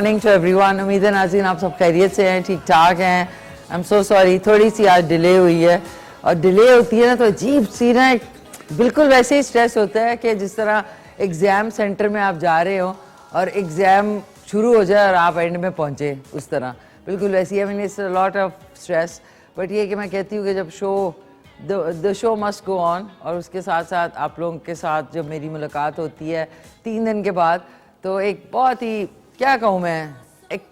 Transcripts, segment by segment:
Morning to everyone. उम्मीद है नाज़रीन आप सब खैरियत से हैं, ठीक ठाक हैं। आई एम सो सॉरी, थोड़ी सी आज डिले हुई है। और डिले होती है ना तो अजीब सी ना बिल्कुल वैसे ही स्ट्रेस होता है कि जिस तरह एग्ज़ाम सेंटर में आप जा रहे हो और एग्ज़ाम शुरू हो जाए और आप एंड में पहुँचे, उस तरह बिल्कुल वैसी है। Mean it's a lot of stress, but ये कि मैं कहती हूँ कि जब the show must go on, और उसके साथ साथ आप लोगों के साथ जब मेरी मुलाकात होती है 3 दिन के बाद, तो एक बहुत ही क्या कहूँ मैं, एक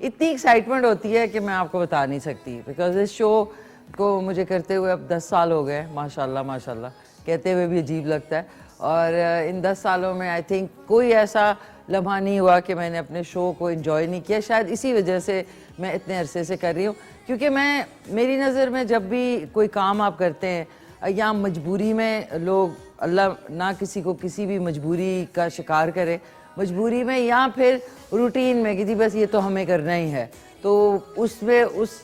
इतनी एक्साइटमेंट होती है कि मैं आपको बता नहीं सकती। बिकॉज इस शो को मुझे करते हुए अब 10 साल हो गए, माशाल्लाह माशाल्लाह, कहते हुए भी अजीब लगता है। और इन 10 सालों में आई थिंक कोई ऐसा लम्हा नहीं हुआ कि मैंने अपने शो को एंजॉय नहीं किया। शायद इसी वजह से मैं इतने अरसे से कर रही हूँ, क्योंकि मेरी नज़र में जब भी कोई काम आप करते हैं या मजबूरी में लोग, अल्लाह ना किसी को किसी भी मजबूरी का शिकार करे, मजबूरी में या फिर रूटीन में कि जी बस ये तो हमें करना ही है, तो उसमें उस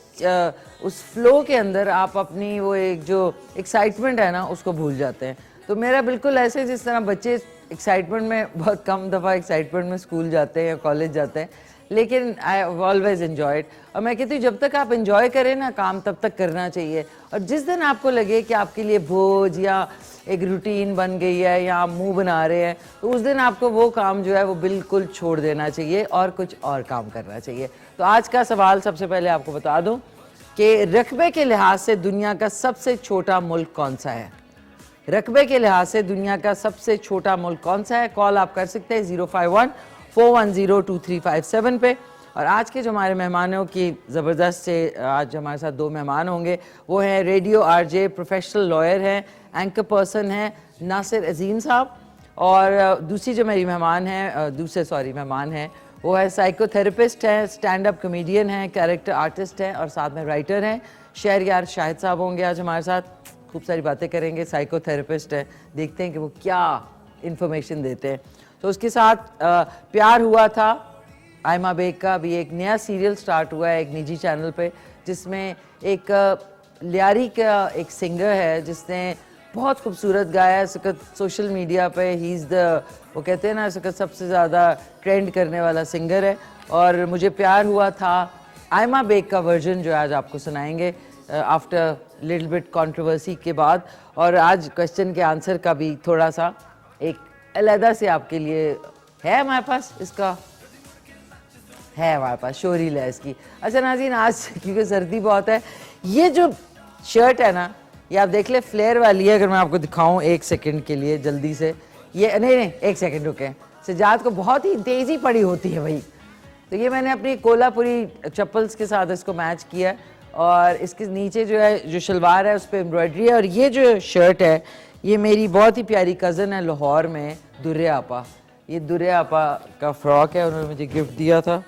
फ्लो के अंदर आप अपनी वो एक जो एक्साइटमेंट है ना उसको भूल जाते हैं। तो मेरा बिल्कुल ऐसे, जिस तरह बच्चे एक्साइटमेंट में बहुत कम दफ़ा एक्साइटमेंट में स्कूल जाते हैं या कॉलेज जाते हैं, लेकिन आई ऑलवेज एन्जॉयड। और मैं कहती हूँ जब तक आप एंजॉय करें ना काम, तब तक करना चाहिए। और जिस दिन आपको लगे कि आपके लिए बोझ या एक रूटीन बन गई है या आप मुंह बना रहे हैं, तो उस दिन आपको वो काम जो है वो बिल्कुल छोड़ देना चाहिए और कुछ और काम करना चाहिए। तो आज का सवाल सबसे पहले आपको बता दूं कि रकबे के लिहाज से दुनिया का सबसे छोटा मुल्क कौन सा है? रकबे के लिहाज से दुनिया का सबसे छोटा मुल्क कौन सा है? कॉल आप कर सकते हैं 051-410-2357 पे। और आज के जो हमारे मेहमानों की ज़बरदस्त से, आज हमारे साथ 2 मेहमान होंगे। वो हैं रेडियो आरजे, प्रोफेशनल लॉयर हैं, एंकर पर्सन हैं नासिर अजीम साहब। और दूसरी जो मेरी मेहमान हैं, मेहमान हैं, वो है साइकोथेरेपिस्ट हैं, स्टैंड अप कॉमेडियन हैं, कैरेक्टर आर्टिस्ट हैं और साथ में राइटर हैं। शहरयार शाहिद साहब होंगे आज हमारे साथ, खूब सारी बातें करेंगे। साइकोथेरेपिस्ट हैं, देखते हैं कि वो क्या इन्फॉर्मेशन देते हैं। तो उसके साथ प्यार हुआ था आयमा बेग का भी एक नया सीरियल स्टार्ट हुआ है एक निजी चैनल पे, जिसमें एक लियारी का एक सिंगर है जिसने बहुत खूबसूरत गाया है। सोशल मीडिया पे ही इज़ द, वो कहते हैं ना, सबसे ज़्यादा ट्रेंड करने वाला सिंगर है। और मुझे प्यार हुआ था आयमा बेग का वर्जन जो आज आपको सुनाएंगे आफ्टर लिटिल बिट कंट्रोवर्सी के बाद। और आज क्वेश्चन के आंसर का भी थोड़ा सा एक अलहदा से आपके लिए है हमारे पास, इसका है हमारे पास शोरील है इसकी। अच्छा नाज़रीन, आज क्योंकि सर्दी बहुत है, ये जो शर्ट है ना, ये आप देख ले, फ्लेयर वाली है। अगर मैं आपको दिखाऊं 1 सेकंड के लिए जल्दी से, ये नहीं 1 सेकंड रुके, सजाद को बहुत ही तेज़ी पड़ी होती है भाई। तो ये मैंने अपनी कोल्हापुरी चप्पल्स के साथ इसको मैच किया, और इसके नीचे जो है, जो शलवार है उस पर एम्ब्रॉयडरी है। और ये जो शर्ट है ये मेरी बहुत ही प्यारी कज़न है लाहौर में, दुर्रे आपा। ये दुर्रे आपा का फ्रॉक है, उन्होंने मुझे गिफ्ट दिया था।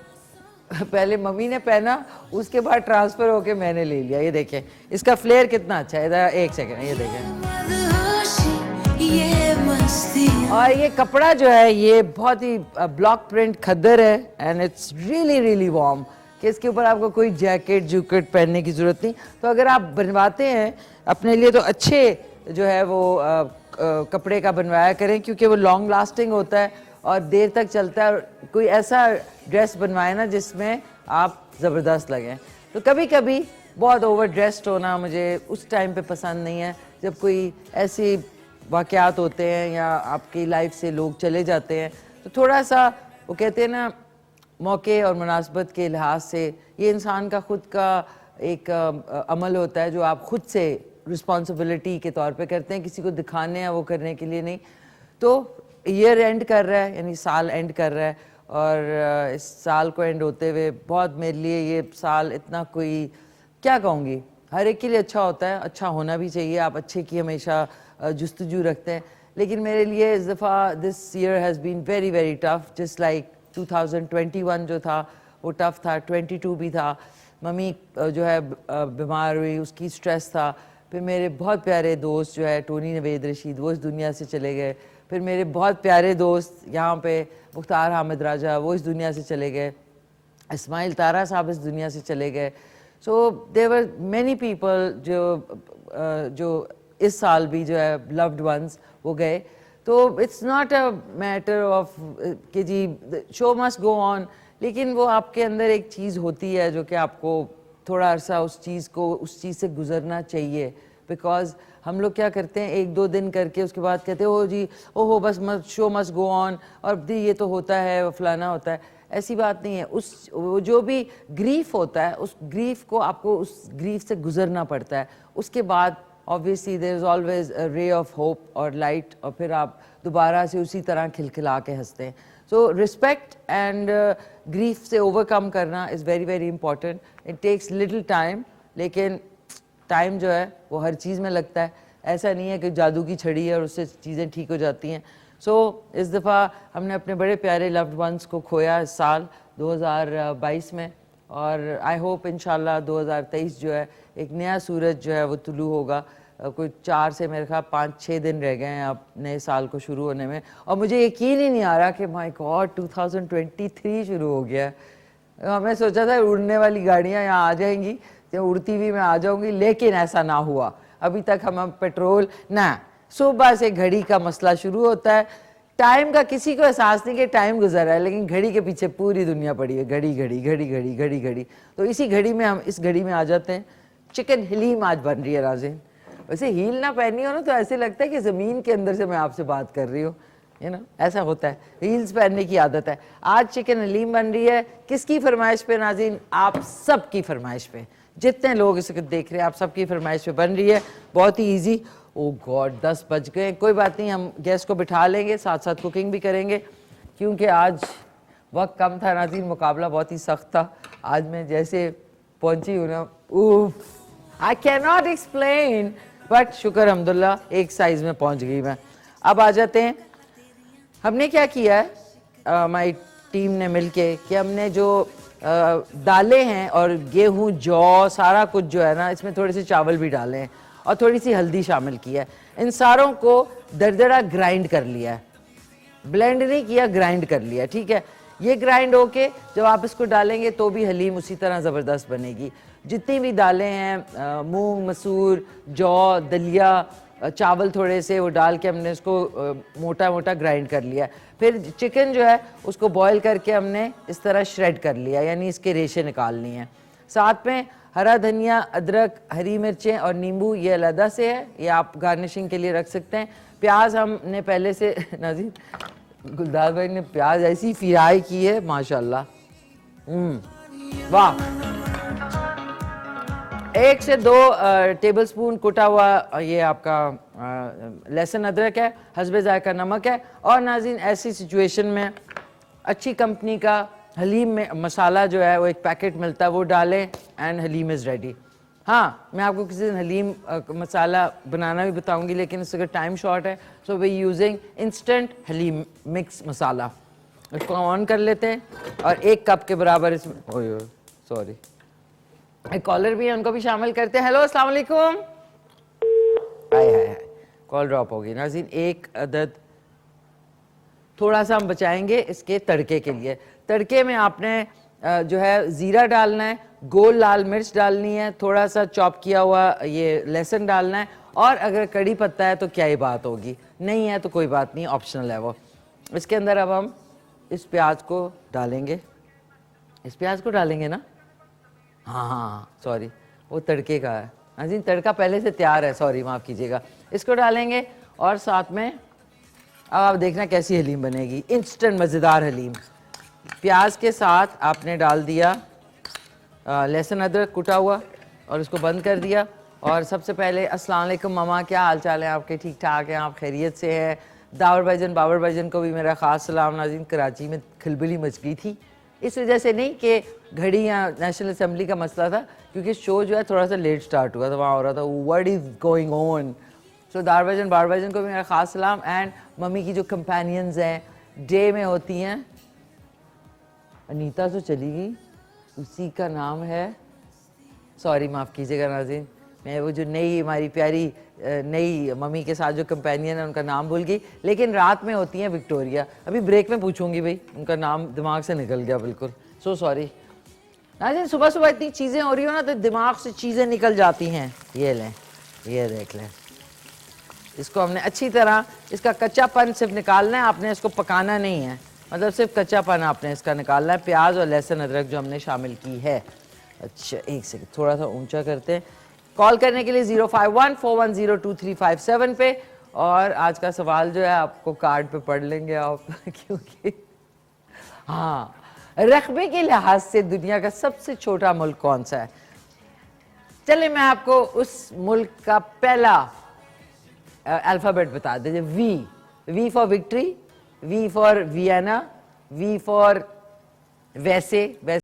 पहले मम्मी ने पहना, उसके बाद ट्रांसफ़र होके मैंने ले लिया। ये देखें इसका फ्लेयर कितना अच्छा है। इधर 1 सेकंड, ये देखें। और ये कपड़ा जो है ये बहुत ही ब्लॉक प्रिंट खद्दर है, and it's really really warm, कि इसके ऊपर आपको कोई जैकेट जूकेट पहनने की ज़रूरत नहीं। तो अगर आप बनवाते हैं अपने लिए तो अच्छे जो है वो कपड़े का बनवाया करें, क्योंकि वो लॉन्ग लास्टिंग होता है और देर तक चलता है। और कोई ऐसा ड्रेस बनवाए ना जिसमें आप ज़बरदस्त लगें। तो कभी कभी बहुत ओवर ड्रेस्ड होना मुझे उस टाइम पे पसंद नहीं है, जब कोई ऐसी वाक़यात होते हैं या आपकी लाइफ से लोग चले जाते हैं, तो थोड़ा सा वो कहते हैं ना, मौके और मुनासबत के लिहाज से ये इंसान का ख़ुद का एक अमल होता है जो आप ख़ुद से रिस्पॉन्सिबिलिटी के तौर पे करते हैं, किसी को दिखाने या वो करने के लिए नहीं। तो ईयर एंड कर रहा है, यानी साल एंड कर रहा है, और इस साल को एंड होते हुए बहुत मेरे लिए ये साल इतना कोई, क्या कहूँगी, हर एक के लिए अच्छा होता है, अच्छा होना भी चाहिए, आप अच्छे की हमेशा जुस्तजू रखते हैं। लेकिन मेरे लिए इस दफ़ा this year has been very very tough, just like 2021 जो था वो टफ था, 22 भी था। मम्मी जो है बीमार हुई, उसकी स्ट्रेस था। फिर मेरे बहुत प्यारे दोस्त जो है टोनी नवेद रशीद, वो इस दुनिया से चले गए। फिर मेरे बहुत प्यारे दोस्त यहाँ पे मुख्तार हामिद राजा, वो इस दुनिया से चले गए। इस्माइल तारा साहब इस दुनिया से चले गए। So there were many people जो इस साल भी जो है लव्ड वंस वो गए। तो it's not a matter of कि जी शो मस्ट गो ऑन, लेकिन वो आपके अंदर एक चीज़ होती है जो कि आपको थोड़ा अरसा उस चीज़ से गुजरना चाहिए। बिकॉज हम लोग क्या करते हैं, 1-2 दिन करके उसके बाद कहते हैं ओ जी ओहो बस मत शो मस्ट गो ऑन, और दी ये तो होता है, वो फलाना होता है। ऐसी बात नहीं है। वो जो भी ग्रीफ होता है, उस ग्रीफ को आपको उस ग्रीफ से गुजरना पड़ता है। उसके बाद obviously there is always a ray of hope और लाइट, और फिर आप दोबारा से उसी तरह खिलखिला के हंसते हैं। सो रिस्पेक्ट एंड ग्रीफ से ओवरकम करना is very very important. It takes little time, लेकिन टाइम जो है वो हर चीज़ में लगता है। ऐसा नहीं है कि जादू की छड़ी है और उससे चीज़ें ठीक हो जाती हैं। सो इस दफ़ा हमने अपने बड़े प्यारे लव्ड वंस को खोया इस साल 2022 में, और आई होप इंशाल्लाह 2023 जो है एक नया सूरज जो है वो तुलू होगा। कोई 4 से मेरे ख्याल 5-6 दिन रह गए हैं अब नए साल को शुरू होने में, और मुझे यकीन ही नहीं आ रहा कि माय गॉड 2023 शुरू हो गया है। मैं सोचा था उड़ने वाली गाड़ियाँ यहाँ आ जाएंगी, तो उड़ती हुई मैं आ जाऊँगी, लेकिन ऐसा ना हुआ। अभी तक हम पेट्रोल ना, सुबह से घड़ी का मसला शुरू होता है। टाइम का किसी को एहसास नहीं कि टाइम गुजर रहा है, लेकिन घड़ी के पीछे पूरी दुनिया पड़ी है, घड़ी घड़ी घड़ी घड़ी घड़ी घड़ी। तो इसी घड़ी में हम इस घड़ी में आ जाते हैं। चिकन हलीम आज बन रही है नाज़रीन। वैसे हील ना पहनी हो ना तो ऐसे लगता है कि ज़मीन के अंदर से मैं आपसे बात कर रही हूँ, यू नो, ऐसा होता है। हील्स पहनने की आदत है। आज चिकन हलीम बन रही है। किसकी फरमाइश पे नाज़रीन? आप सब की फरमाइश पे। जितने लोग इसे देख रहे हैं आप सबकी फरमाइश पे बन रही है। बहुत ही ईजी। ओ गॉड 10 बज गए, कोई बात नहीं, हम गेस्ट को बिठा लेंगे, साथ साथ कुकिंग भी करेंगे, क्योंकि आज वक्त कम था नाज़रीन, मुकाबला बहुत ही सख्त था। आज मैं जैसे पहुंची हूँ ना, I can not explain, but शुक्र अल्हम्दुलिल्लाह एक साइज में पहुंच गई मैं। अब आ जाते हैं, हमने क्या किया है हमारी टीम ने मिलके कि हमने जो दालें हैं और गेहूं जौ सारा कुछ जो है ना, इसमें थोड़े से चावल भी डाले हैं और थोड़ी सी हल्दी शामिल की है। इन सारों को दरदरा ग्राइंड कर लिया है, ब्लेंड नहीं किया, ग्राइंड कर लिया, ठीक है। ये ग्राइंड होके जब आप इसको डालेंगे तो भी हलीम उसी तरह ज़बरदस्त बनेगी। जितनी भी दालें हैं, मूंग, मसूर, जौ, दलिया, चावल थोड़े से, वो डाल के हमने इसको मोटा मोटा ग्राइंड कर लिया। फिर चिकन जो है उसको बॉईल करके हमने इस तरह श्रेड कर लिया, यानी इसके रेशे निकालनी है। साथ में हरा धनिया, अदरक, हरी मिर्चें और नींबू, ये अलहदा से है, ये आप गार्निशिंग के लिए रख सकते हैं। प्याज हमने पहले से नाज़रीन, गुलदार भाई ने प्याज ऐसी फ्राई की है माशाल्लाह, वाह। 1 से 2 टेबलस्पून कुटा हुआ ये आपका लहसुन अदरक है, हस्बे जायका नमक है। और नाज़रीन ऐसी सिचुएशन में अच्छी कंपनी का हलीम में मसाला जो है वो एक पैकेट मिलता है, वो डालें एंड हलीम इज़ रेडी। हाँ, मैं आपको किसी दिन हलीम मसाला बनाना भी बताऊंगी, लेकिन इससे टाइम शॉर्ट है, so we using instant haleem mix masala. इसको ऑन कर लेते हैं और 1 कप के बराबर इसमें, सॉरी एक कॉलर भी है, उनको भी शामिल करते हैं। हेलो अस्सलाम वालेकुम। हाय कॉल ड्रॉप होगी नाज़रीन। 1 अदद थोड़ा सा हम बचाएंगे इसके तड़के के लिए। तड़के में आपने जो है ज़ीरा डालना है, गोल लाल मिर्च डालनी है, थोड़ा सा चॉप किया हुआ ये लहसुन डालना है, और अगर कड़ी पत्ता है तो क्या ही बात होगी, नहीं है तो कोई बात नहीं, ऑप्शनल है वो। इसके अंदर अब हम इस प्याज को डालेंगे, इस प्याज को डालेंगे ना, हाँ सॉरी वो तड़के का है नाज़रीन, तड़का पहले से तैयार है, सॉरी माफ़ कीजिएगा। इसको डालेंगे और साथ में अब आप देखना कैसी हलीम बनेगी, इंस्टेंट मज़ेदार हलीम। प्याज के साथ आपने डाल दिया लहसुन अदरक कुटा हुआ और इसको बंद कर दिया। और सबसे पहले अस्सलाम वालेकुम मामा, क्या हाल चाल है आपके? ठीक ठाक हैं आप? खैरियत से हैं? दावर भाईजान को भी मेरा ख़ास सलाम नाज़रीन। कराची में खिलबिली मच गई थी, इस वजह से नहीं कि घड़ी या नेशनल असम्बली का मसला था, क्योंकि शो जो है थोड़ा सा लेट स्टार्ट हुआ था, वहाँ हो रहा था what is going on. So the power भाईजान को भी मेरा ख़ास सलाम। एंड मम्मी की जो कंपेनियंस हैं डे में होती हैं, अनीता तो चली गई, उसी का नाम है, सॉरी माफ़ कीजिएगा नाज़रीन, मैं वो जो नई हमारी प्यारी नई मम्मी के साथ जो कंपेनियन है उनका नाम भूल गई, लेकिन रात में होती हैं विक्टोरिया। अभी ब्रेक में पूछूंगी भाई, उनका नाम दिमाग से निकल गया बिल्कुल, सो सॉरी नाज़रीन। सुबह सुबह इतनी चीज़ें हो रही हो ना तो दिमाग से चीज़ें निकल जाती हैं। ये लें, ये देख लें, इसको हमने अच्छी तरह इसका कच्चापन सिर्फ निकालना है, आपने इसको पकाना नहीं है, मतलब सिर्फ कच्चापन आपने इसका निकालना है। प्याज और लहसुन अदरक जो हमने शामिल की है। अच्छा एक सेकंड, थोड़ा सा ऊंचा करते हैं। कॉल करने के लिए 05141023357 पे। और आज का सवाल जो है आपको कार्ड पे पढ़ लेंगे आप क्योंकि हाँ, रकबे के लिहाज से दुनिया का सबसे छोटा मुल्क कौन सा है? चलिए मैं आपको उस मुल्क का पहला अल्फाबेट बता दीजिए। V for victory, V for Vienna, V for वैसे वैसे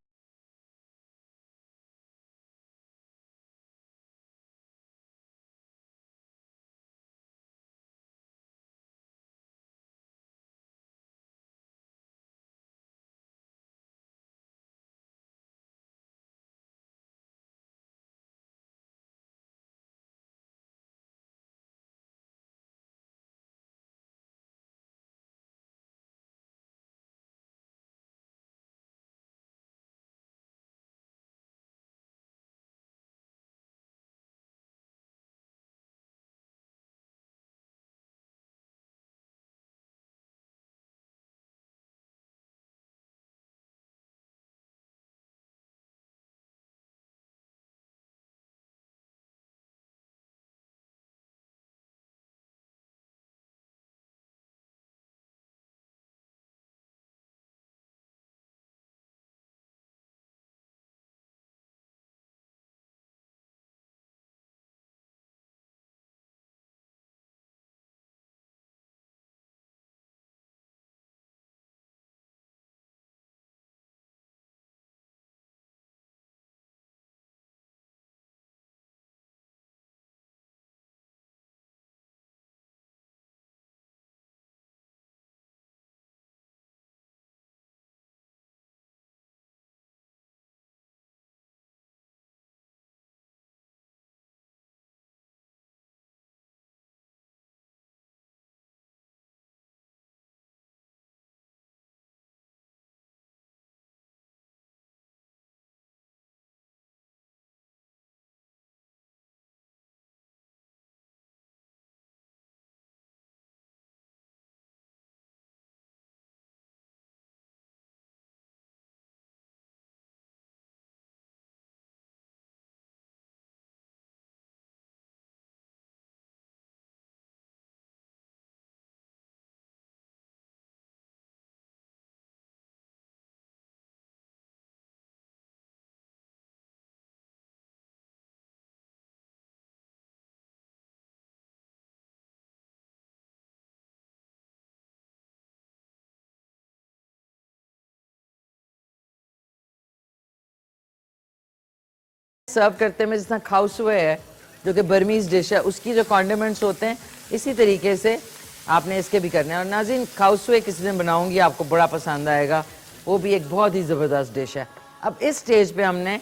सर्व करते में जितना खाउसुए है जो कि बर्मीज डिश है, उसकी जो कॉन्डिमेंट्स होते हैं इसी तरीके से आपने इसके भी करने हैं। और नाज़रीन, खाउसुए किसी दिन बनाऊंगी, आपको बड़ा पसंद आएगा, वो भी एक बहुत ही ज़बरदस्त डिश है। अब इस स्टेज पे हमने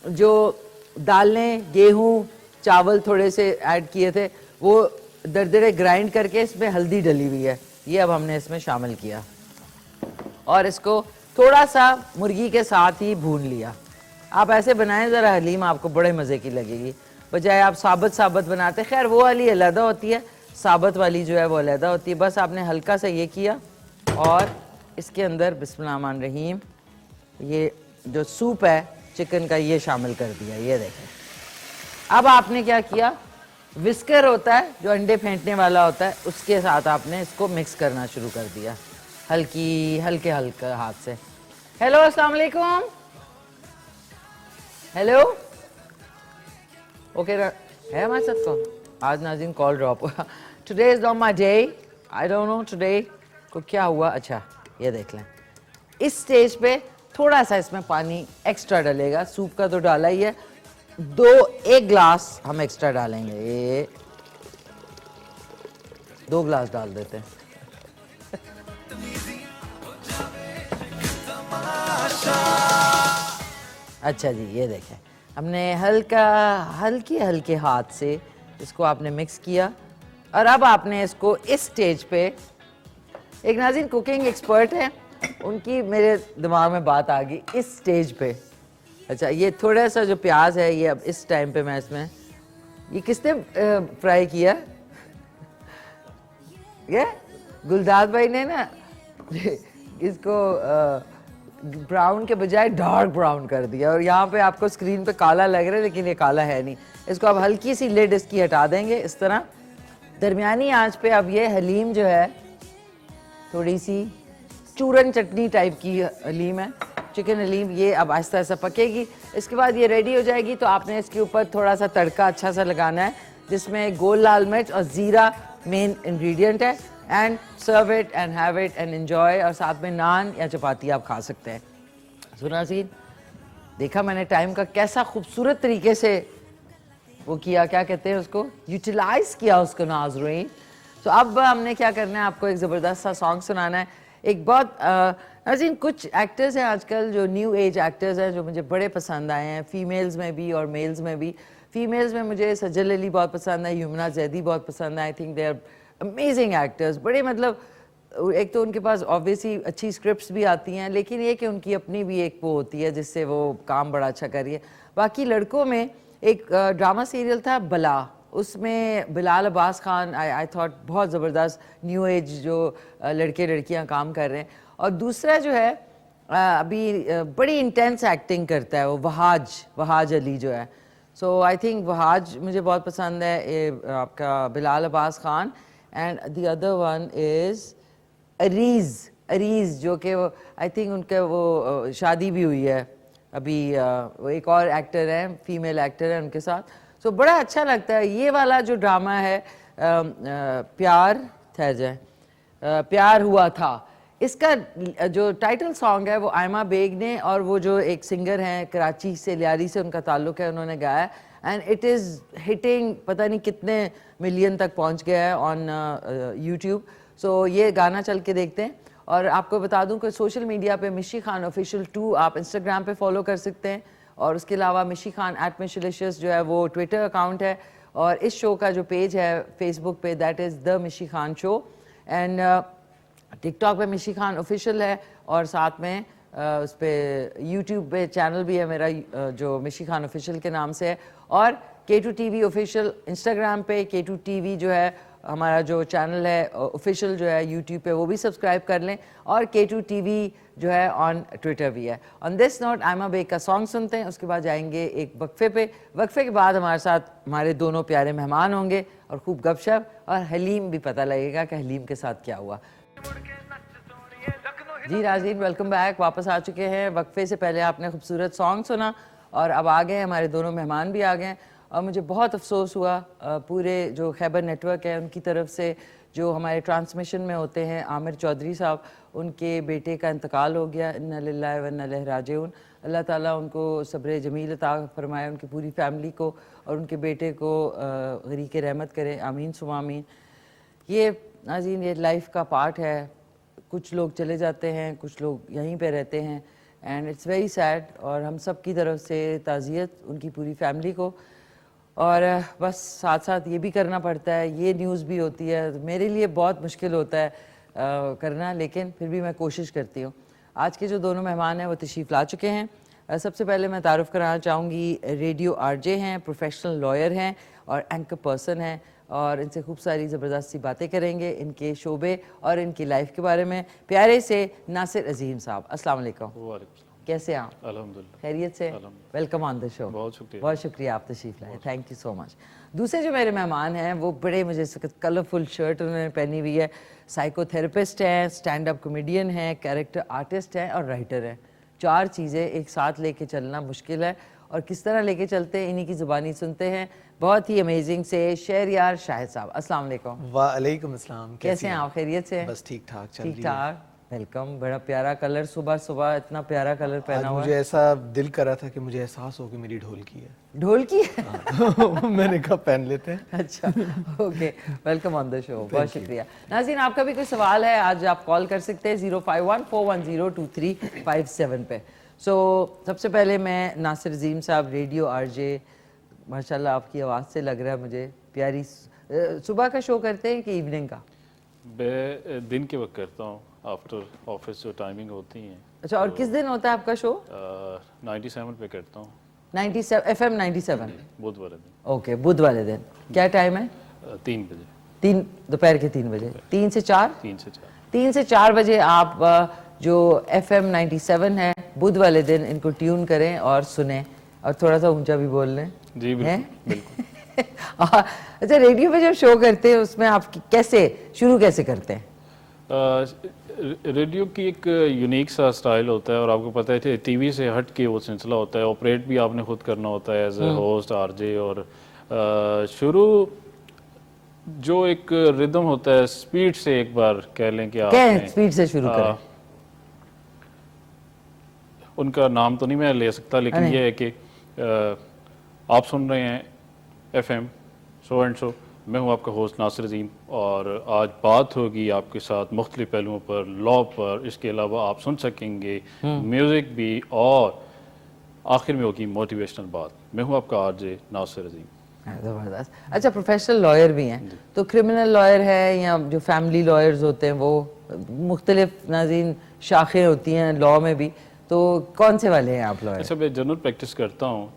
जो दालें, गेहूँ, चावल थोड़े से ऐड किए थे वो दरदरे ग्राइंड करके इसमें हल्दी डली हुई है, ये अब हमने इसमें शामिल किया और इसको थोड़ा सा मुर्गी के साथ ही भून लिया। आप ऐसे बनाएं ज़रा हलीम, आपको बड़े मज़े की लगेगी, बजाय आप साबत साबत बनाते। खैर वो वाली अलहदा होती है, साबत वाली जो है वो अलहदा होती है। बस आपने हल्का सा ये किया और इसके अंदर बिस्मिल्लाहिर्रहमानिर्रहीम ये जो सूप है चिकन का ये शामिल कर दिया। ये देखें, अब आपने क्या किया, विस्कर होता है जो अंडे फेंटने वाला होता है, उसके साथ आपने इसको मिक्स करना शुरू कर दिया हल्के हाथ से। हेलो, अस्सलाम वालेकुम। हेलो, ओके है हमारे साथ कौन? आज नाज़रीन कॉल ड्रॉप हुआ। Today is not my day, I don't know today को क्या हुआ। अच्छा ये देख लें, इस स्टेज पे थोड़ा सा इसमें पानी एक्स्ट्रा डलेगा, सूप का तो डाला ही है, एक गिलास हम एक्स्ट्रा डालेंगे, ये 2 गिलास डाल देते हैं। अच्छा जी, ये देखें हमने हल्के हाथ से इसको आपने मिक्स किया और अब आपने इसको इस स्टेज पे, एक नाज़रीन कुकिंग एक्सपर्ट है, उनकी मेरे दिमाग में बात आ गई इस स्टेज पे। अच्छा ये थोड़ा सा जो प्याज है ये अब इस टाइम पे मैं इसमें, ये किसने फ्राई किया? ये गुलदाद भाई ने ना इसको ब्राउन के बजाय डार्क ब्राउन कर दिया और यहाँ पे आपको स्क्रीन पे काला लग रहा है लेकिन ये काला है नहीं। इसको अब हल्की सी लिड इसकी हटा देंगे इस तरह। दरमियानी आंच पे अब ये हलीम जो है थोड़ी सी चूरन चटनी टाइप की हलीम है, चिकन हलीम, ये अब आहिस्ता आहिस्ता पकेगी। इसके बाद ये रेडी हो जाएगी तो आपने इसके ऊपर थोड़ा सा तड़का अच्छा सा लगाना है जिसमें गोल लाल मिर्च और ज़ीरा मेन इंग्रेडिएंट है। And serve it and have it and enjoy. और साथ में नान या चपाती आप खा सकते हैं। सुना सी, देखा मैंने टाइम का कैसा खूबसूरत तरीके से वो किया, क्या कहते हैं उसको, यूटिलाइज किया उसको नाज़रीन। तो अब हमने क्या करना है, आपको एक ज़बरदस्त सा सॉन्ग सुनाना है। एक बहुत नाज़रीन कुछ एक्टर्स हैं आजकल जो न्यू एज एक्टर्स हैं जो मुझे बड़े पसंद आए हैं, फीमेल्स में भी और मेल्स में भी। फीमेल्स में मुझे सजल अली बहुत पसंद है, यमुना जैदी बहुत पसंद है। I think they are amazing actors. बड़े मतलब एक तो उनके पास ऑब्वियसली अच्छी स्क्रिप्ट्स भी आती हैं लेकिन ये कि उनकी अपनी भी एक वो होती है जिससे वो काम बड़ा अच्छा कर रही है। बाकी लड़कों में एक ड्रामा सीरियल था बला, उसमें बिलाल अब्बास खान आई थॉट बहुत ज़बरदस्त न्यू एज जो लड़के लड़कियां काम कर रहे हैं। और दूसरा जो है अभी बड़ी इंटेंस एक्टिंग करता है वो वहाज अली जो है। सो आई थिंक वहाज मुझे बहुत पसंद है, आपका Bilal Abbas Khan. And the other one is Areez जो कि वो आई थिंक उनके वो शादी भी हुई है अभी, वो एक और एक्टर है, फीमेल एक्टर है उनके साथ। सो बड़ा अच्छा लगता है ये वाला जो ड्रामा है प्यार हुआ था। इसका जो टाइटल सॉन्ग है वो आयमा बेग ने और वो जो एक सिंगर हैं कराची से, लियारी से उनका ताल्लुक है, उन्होंने गाया एंड इट इज़ हिटिंग, पता नहीं कितने मिलियन तक पहुंच गया है ऑन यूट्यूब। सो ये गाना चल के देखते हैं। और आपको बता दूं कि सोशल मीडिया पे मिशी खान ऑफिशियल 2 आप इंस्टाग्राम पे फॉलो कर सकते हैं और उसके अलावा मिशी खान @मिशीलिशियस जो है वो ट्विटर अकाउंट है और इस शो का जो पेज है फेसबुक पे दैट इज़ द मिशी खान शो। एंड टिकटॉक पे मिशी खान ऑफिशियल है और साथ में उस पर यूट्यूब पे चैनल भी है मेरा जो मिशी खान ऑफिशियल के नाम से है। और K2 TV ऑफिशियल इंस्टाग्राम पे, K2 TV जो है हमारा जो चैनल है ऑफिशियल जो है यूट्यूब पे, वो भी सब्सक्राइब कर लें। और K2 TV जो है ऑन ट्विटर भी है। On this note Aima Baig का सॉन्ग सुनते हैं, उसके बाद जाएंगे एक वक्फे पे। वक्फे के बाद हमारे साथ हमारे दोनों प्यारे मेहमान होंगे और खूब गपशप और हलीम भी पता लगेगा कि हलीम के साथ क्या हुआ। जी राजीव, वेलकम बैक, वापस आ चुके हैं। वक्फे से पहले आपने खूबसूरत सॉन्ग सुना और अब आ गए हमारे दोनों मेहमान भी आ गए। और मुझे बहुत अफसोस हुआ पूरे जो खैबर नेटवर्क है उनकी तरफ से, जो हमारे ट्रांसमिशन में होते हैं, आमिर चौधरी साहब, उनके बेटे का इंतकाल हो गया। इन्ना लिल्लाहि व इन्ना इलैहि राजिऊन। अल्लाह ताला उनको सब्र जमील अता फरमाए, उनकी पूरी फैमिली को और उनके बेटे को गरीक़ रहमत करे, आमीन सुमा आमीन। ये नाज़रीन ये लाइफ का पार्ट है, कुछ लोग चले जाते हैं, कुछ लोग यहीं पे रहते हैं एंड इट्स वेरी सैड। और हम सब की तरफ से ताज़ियत उनकी पूरी फैमिली को। और बस साथ साथ ये भी करना पड़ता है, ये न्यूज़ भी होती है, तो मेरे लिए बहुत मुश्किल होता है करना, लेकिन फिर भी मैं कोशिश करती हूँ। आज के जो दोनों मेहमान हैं वो तशरीफ़ ला चुके हैं। सबसे पहले मैं तारुफ़ कराना चाहूँगी, रेडियो RJ हैं, प्रोफेशनल लॉयर हैं और एंकर पर्सन हैं और इनसे खूब सारी ज़बरदस्त सी बातें करेंगे इनके शोबे और इनकी लाइफ के बारे में। प्यारे से नासिर अजीम साहब, अस्सलाम वालेकुम। कैसे हैं आप? अल्हम्दुलिल्लाह, खैरियत से? Welcome on the show. बहुत शुक्रिया आप तशरीफ़ लाए, थैंक यू सो मच। दूसरे जो मेरे मेहमान हैं वो बड़े, मुझे कलरफुल शर्ट उन्होंने पहनी हुई है, साइकोथेरेपिस्ट हैं, स्टैंड अप कॉमेडियन हैं, कैरेक्टर आर्टिस्ट हैं और राइटर हैं। 4 चीज़ें एक साथ लेके चलना मुश्किल है और किस तरह लेके चलते हैं इन्हीं की ज़ुबानी सुनते हैं। बहुत ही अमेजिंग से शहरयार शाहिद साहब, अस्सलाम वालेकुम। वालेकुम अस्सलाम। कैसे हैं आप? खैरियत से? बस ठीक ठाक चल रही है। ठीक ठाक, वेलकम। बड़ा प्यारा कलर, सुबह सुबह इतना प्यारा कलर पहना हुआ। मुझे ऐसा दिल कर रहा था कि मुझे एहसास हो कि मेरी ढोलकी है। ढोलकी है? मैंने कहा पहन लेते हैं। अच्छा, okay, welcome on the show, बहुत शुक्रिया। नाज़रीन, आपका भी कोई सवाल है आज आप कॉल कर सकते हैं 051-410-2357 पे। सो सबसे पहले मैं नासिर अजीम साहब, रेडियो RJ, माशाल्लाह आपकी आवाज़ से लग रहा है मुझे प्यारी। सुबह का शो करते हैं कि इवनिंग का? मैं दिन के वक्त करता हूँ, आफ्टर ऑफिस जो टाइमिंग होती हैं। अच्छा, और किस दिन होता है आपका शो? 97 पे करता हूँ। 97 FM 97? बुध वाले दिन। ओके, बुध वाले दिन। क्या टाइम है? 3 बजे। 3 दोपहर के 3 बजे? 3 से 4? 3 से 4। 3 से 4 बजे आप जो FM 97 है, बुध वाले दिन इनको ट्यून करें और सुने, और थोड़ा सा ऊंचा भी बोल लें। जी बिल्कुल। अच्छा, रेडियो पे जब शो करते हैं उसमें आप कैसे शुरू कैसे करते हैं? रेडियो की एक यूनिक सा स्टाइल होता है, और आपको पता है टीवी से हट के वो सिलसिला होता है, ऑपरेट भी आपने खुद करना होता है एज ए होस्ट आरजे, और शुरू जो एक रिदम होता है स्पीड से, एक बार कह लें कि क्या स्पीड से शुरू करें? उनका नाम तो नहीं मैं ले सकता, लेकिन ये है कि आप सुन रहे हैं FM सो एंड सो, मैं हूं आपका होस्ट नासिर अजीम, और आज बात होगी आपके साथ मुख्तलिफ पहलुओं पर, लॉ पर, इसके अलावा आप सुन सकेंगे म्यूज़िक भी, और आखिर में होगी मोटिवेशनल बात। मैं हूं आपका आरजे नासिर अजीम। जबरदस्त। अच्छा, प्रोफेशनल लॉयर भी हैं, तो क्रिमिनल लॉयर है या जो फैमिली लॉयर्स होते हैं, वो मुख्तलिफ नाज़रीन शाखें होती हैं लॉ में भी, तो कौन से वाले हैं आप लॉयर? अच्छा, मैं जनरल प्रैक्टिस करता हूँ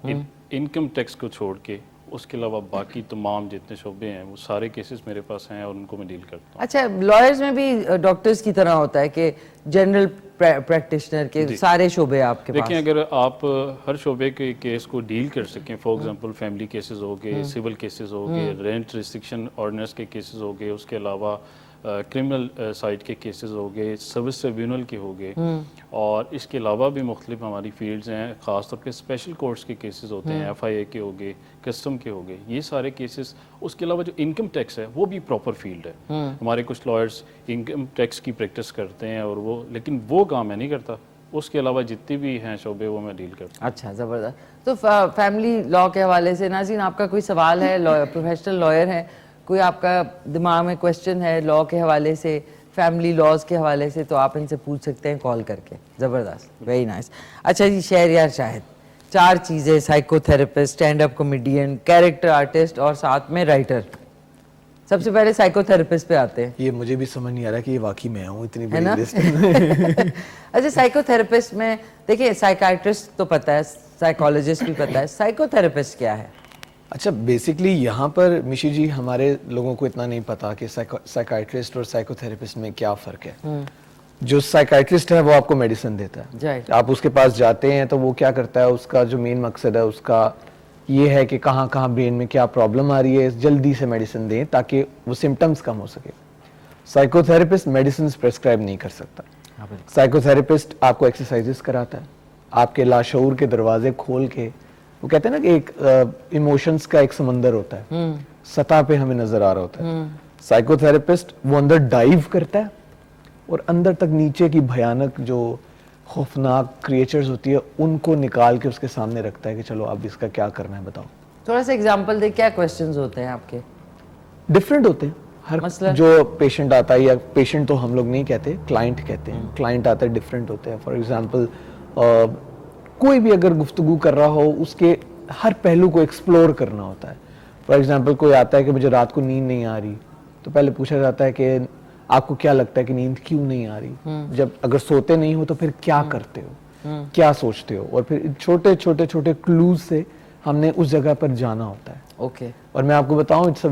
इनकम टैक्स को छोड़ के, उसके अलावा बाकी तमाम जितने शोबे हैं वो सारे केसेस मेरे पास हैं और उनको मैं डील करता हूँ। अच्छा, लॉयर्स में भी डॉक्टर्स की तरह होता है कि जनरल प्रैक्टिशनर के सारे शोबे आपके पास? देखिए, अगर आप हर शोबे के केस को डील कर सकें, फॉर एग्जांपल फैमिली केसेस हो गए, सिविल केसेस हो गए, रेंट रिस्ट्रिक्शन ऑर्डिनेंस के केसेस हो गए, उसके अलावा क्रिमिनल साइड के केसेस हो गए, सर्विस ट्रिब्यूनल के हो गए, और इसके अलावा भी मुख्तलिफ हमारी फील्ड्स हैं, ख़ासतौर पे स्पेशल कोर्ट्स के केसेस होते हैं, FIA के हो गए, कस्टम के हो गए, ये सारे केसेस। उसके अलावा जो इनकम टैक्स है वो भी प्रॉपर फील्ड है। हमारे कुछ लॉयर्स इनकम टैक्स की प्रैक्टिस करते हैं, और वो, लेकिन वो काम मैं नहीं करता। उसके अलावा जितने भी हैं शोबे वो मैं डील करता हूँ। अच्छा, ज़बरदस्त। तो फैमिली लॉ के हवाले से नाज़रीन, आपका कोई सवाल है, प्रोफेशनल लॉयर है, कोई आपका दिमाग में क्वेश्चन है लॉ के हवाले से, फैमिली लॉज के हवाले से, तो आप इनसे पूछ सकते हैं कॉल करके। ज़बरदस्त, वेरी नाइस। अच्छा जी, शहरयार शाहिद, 4 चीज़ें, psychotherapist, stand up comedian, character artist और साथ में राइटर। सबसे पहले साइकोथेरेपिस्ट पे आते हैं। ये मुझे भी समझ नहीं आ रहा कि ये वाकई मैं हूँ, इतनी है ना? बड़ी लिस्ट में। अच्छा, साइकोथेरेपिस्ट में देखिए, साइकाइट्रिस्ट तो पता है, साइकोलॉजिस्ट भी पता है, साइकोथेरेपिस्ट क्या है? अच्छा, बेसिकली यहाँ पर मिशी जी हमारे लोगों को इतना नहीं पता कि साइकाइट्रिस्ट और साइकोथेरेपिस्ट में क्या फ़र्क है। जो साइकाइट्रिस्ट है वो आपको मेडिसिन देता है, आप उसके पास जाते हैं तो वो क्या करता है, उसका जो मेन मकसद है उसका ये है कि कहाँ कहाँ ब्रेन में क्या प्रॉब्लम आ रही है, जल्दी से मेडिसिन दें ताकि वो सिम्टम्स कम हो सके। साइकोथेरेपिस्ट मेडिसिन प्रेस्क्राइब नहीं कर सकता। साइकोथेरेपिस्ट आपको एक्सरसाइजेस कराता है, आपके लाशऊर के दरवाजे खोल के, वो कहते हैं ना कि एक इमोशंस का एक समंदर होता है, सतह पे हमें नजर आ रहा होता है। साइकोथेरेपिस्ट वो अंदर डाइव करता है और अंदर तक नीचे की भयानक जो खौफनाक क्रिएचर्स होती है उनको निकाल के उसके सामने रखता है कि चलो अब इसका क्या करना है बताओ। थोड़ा सा एग्जांपल दे, क्या क्वेश्चंस होते हैं आपके? डिफरेंट होते हैं हर मसलन? जो पेशेंट आता है, या पेशेंट तो हम लोग नहीं कहते, क्लाइंट कहते हैं, क्लाइंट आता है, डिफरेंट होते हैं। फॉर एग्जांपल कोई भी अगर गुफ्तगू कर रहा हो उसके हर पहलू को एक्सप्लोर करना होता है। फॉर एग्जांपल कोई आता है कि मुझे रात को नींद नहीं आ रही, तो पहले पूछा जाता है कि आपको क्या लगता है कि नींद क्यों नहीं आ रही, जब अगर सोते नहीं हो तो फिर क्या करते हो, क्या सोचते हो, और फिर छोटे छोटे छोटे क्लूज से हमने उस जगह पर जाना होता है। ओके। और मैं आपको बताऊं, it's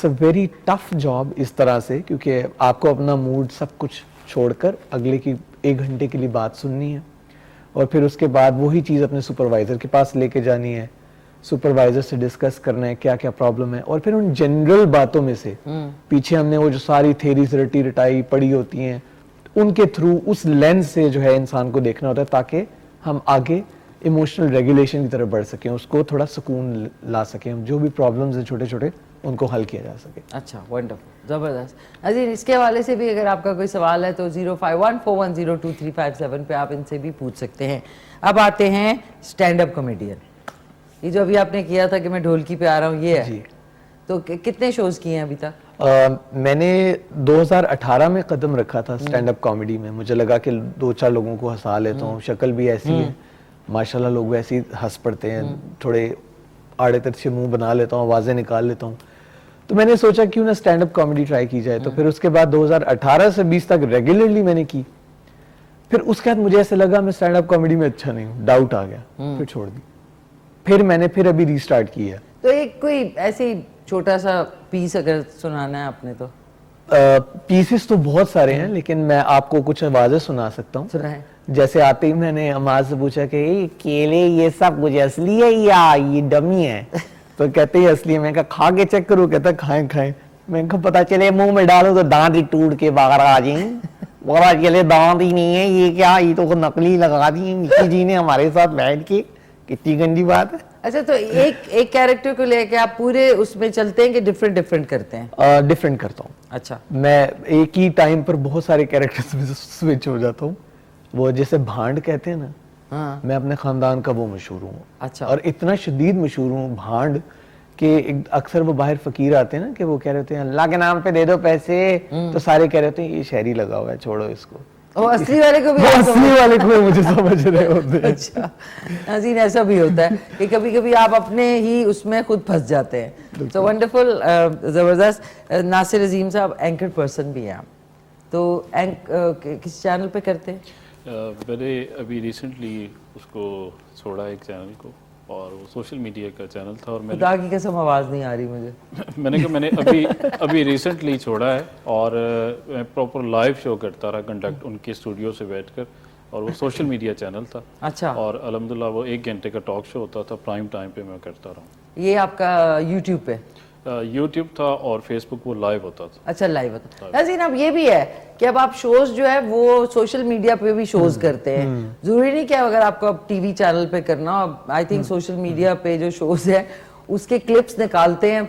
a very tough job इस तरह से, क्योंकि आपको अपना मूड सब कुछ छोड़कर अगले की 1 घंटे के लिए बात सुननी है, और फिर उसके बाद वही चीज़ अपने सुपरवाइजर के पास लेके जानी है, सुपरवाइजर से डिस्कस करना है क्या क्या प्रॉब्लम है, और फिर उन जनरल बातों में से पीछे हमने वो जो सारी थेरीज रटी रटाई पड़ी होती हैं उनके थ्रू उस लेंस से जो है इंसान को देखना होता है ताकि हम आगे इमोशनल रेगुलेशन की तरफ बढ़ सकें, उसको थोड़ा सुकून ला सकें, जो भी प्रॉब्लम्स हैं छोटे छोटे उनको हल किया जा सके। अच्छा, वंडरफुल, ज़बरदस्त। अजीज, इसके हवाले से भी अगर आपका कोई सवाल है तो 0514102357 पे आप इनसे भी पूछ सकते हैं। अब आते हैं स्टैंड अप कॉमेडियन। ये जो अभी आपने किया था कि मैं ढोलकी पे आ रहा हूँ, ये है जी। तो कितने शोज किए हैं अभी तक? मैंने 2018 में कदम रखा था स्टैंड अप कॉमेडी में। मुझे लगा कि 2-4 लोगों को हंसा लेता हूँ, शक्ल भी ऐसी है, माशाल्लाह लोग वैसे ही हंस पड़ते हैं, थोड़े आड़े तिरछे मुंह बना लेता हूँ, आवाजें निकाल लेता हूँ, तो मैंने सोचा क्यों ना स्टैंड अप कॉमेडी ट्राई की जाए। तो फिर उसके बाद 2018 से 20 तक रेगुलरली मैंने की। फिर उसके बाद मुझे ऐसे लगा मैं स्टैंड अप कॉमेडी में अच्छा नहीं हूँ, डाउट आ गया, फिर छोड़ दी। फिर मैंने अभी रीस्टार्ट की है। तो एक कोई ऐसी छोटा सा पीस अगर सुनाना है आपने तो? पीसेस तो बहुत सारे हैं, लेकिन मैं आपको कुछ आवाजें सुना सकता हूँ। सुनाएं। जैसे आते ही मैंने अमाज से पूछा कि ये केले ये सब कुछ असली है या ये डमी है? तो कहते ही असली है। मैं कहा खा के चेक करो, कहता खाएं खाएं। मैं कहा पता चले मुंह में डालूं तो दांत ही टूट के बाहर आ जाए, पता चले दांत ही नहीं है, ये क्या, ये तो नकली लगा दी मिक्की जी ने हमारे साथ बैठ के। कितनी गंदी बात है। अच्छा, तो एक कैरेक्टर को लेके आप पूरे उसमें चलते हैं कि डिफरेंट करते हैं? डिफरेंट करता हूँ। अच्छा, मैं एक ही टाइम पर बहुत सारे कैरेक्टर्स में स्विच हो जाता हूँ। वो जैसे भांड कहते हैं ना, हाँ। मैं अपने खानदान का वो मशहूर हूँ। अच्छा। और इतना शदीद मशहूर हूँ भांड कि अक्सर वो बाहर फकीर आते हैं ना कि वो कह रहे होते हैं अल्लाह के नाम पे दे दो पैसे, तो सारे कह रहे होते हैं ये शहरी लगा हुआ है, छोड़ो इसको। वो असली वाले को भी वो असली वाले को मुझे समझ रहे होते हैं। अच्छा नाज़रीन, ऐसा भी होता है कि कभी कभी आप अपने ही उसमें खुद फंस जाते हैं। तो वंडरफुल, ज़बरदस्त। नासिर अजीम साहब एंकर पर्सन भी हैं आप, तो किस चैनल पे करते हैं? मैंने अभी रिसेंटली उसको छोड़ा एक चैनल को, और वो सोशल मीडिया का चैनल था, और मैंने खुदा की कसम आवाज़ नहीं आ रही मुझे। मैंने कहा मैंने अभी रिसेंटली छोड़ा है, और मैं प्रॉपर लाइव शो करता रहा कंडक्ट उनके स्टूडियो से बैठकर, और वो सोशल मीडिया चैनल था। अच्छा। और अल्हम्दुलिल्लाह वो 1 घंटे का टॉक शो होता था, प्राइम टाइम पे मैं करता रहा। ये आपका यूट्यूब पे? यूट्यूब था और फेसबुक वो लाइव होता था। अच्छा, लाइव होता है। नाज़रीन, अब ये भी है कि अब आप शोज जो है वो सोशल मीडिया पे भी शोज करते हैं। जरूरी नहीं कि अगर आपको अब टीवी चैनल पे करना, आई थिंक सोशल मीडिया पे जो शोज है उसके क्लिप्स निकालते हैं,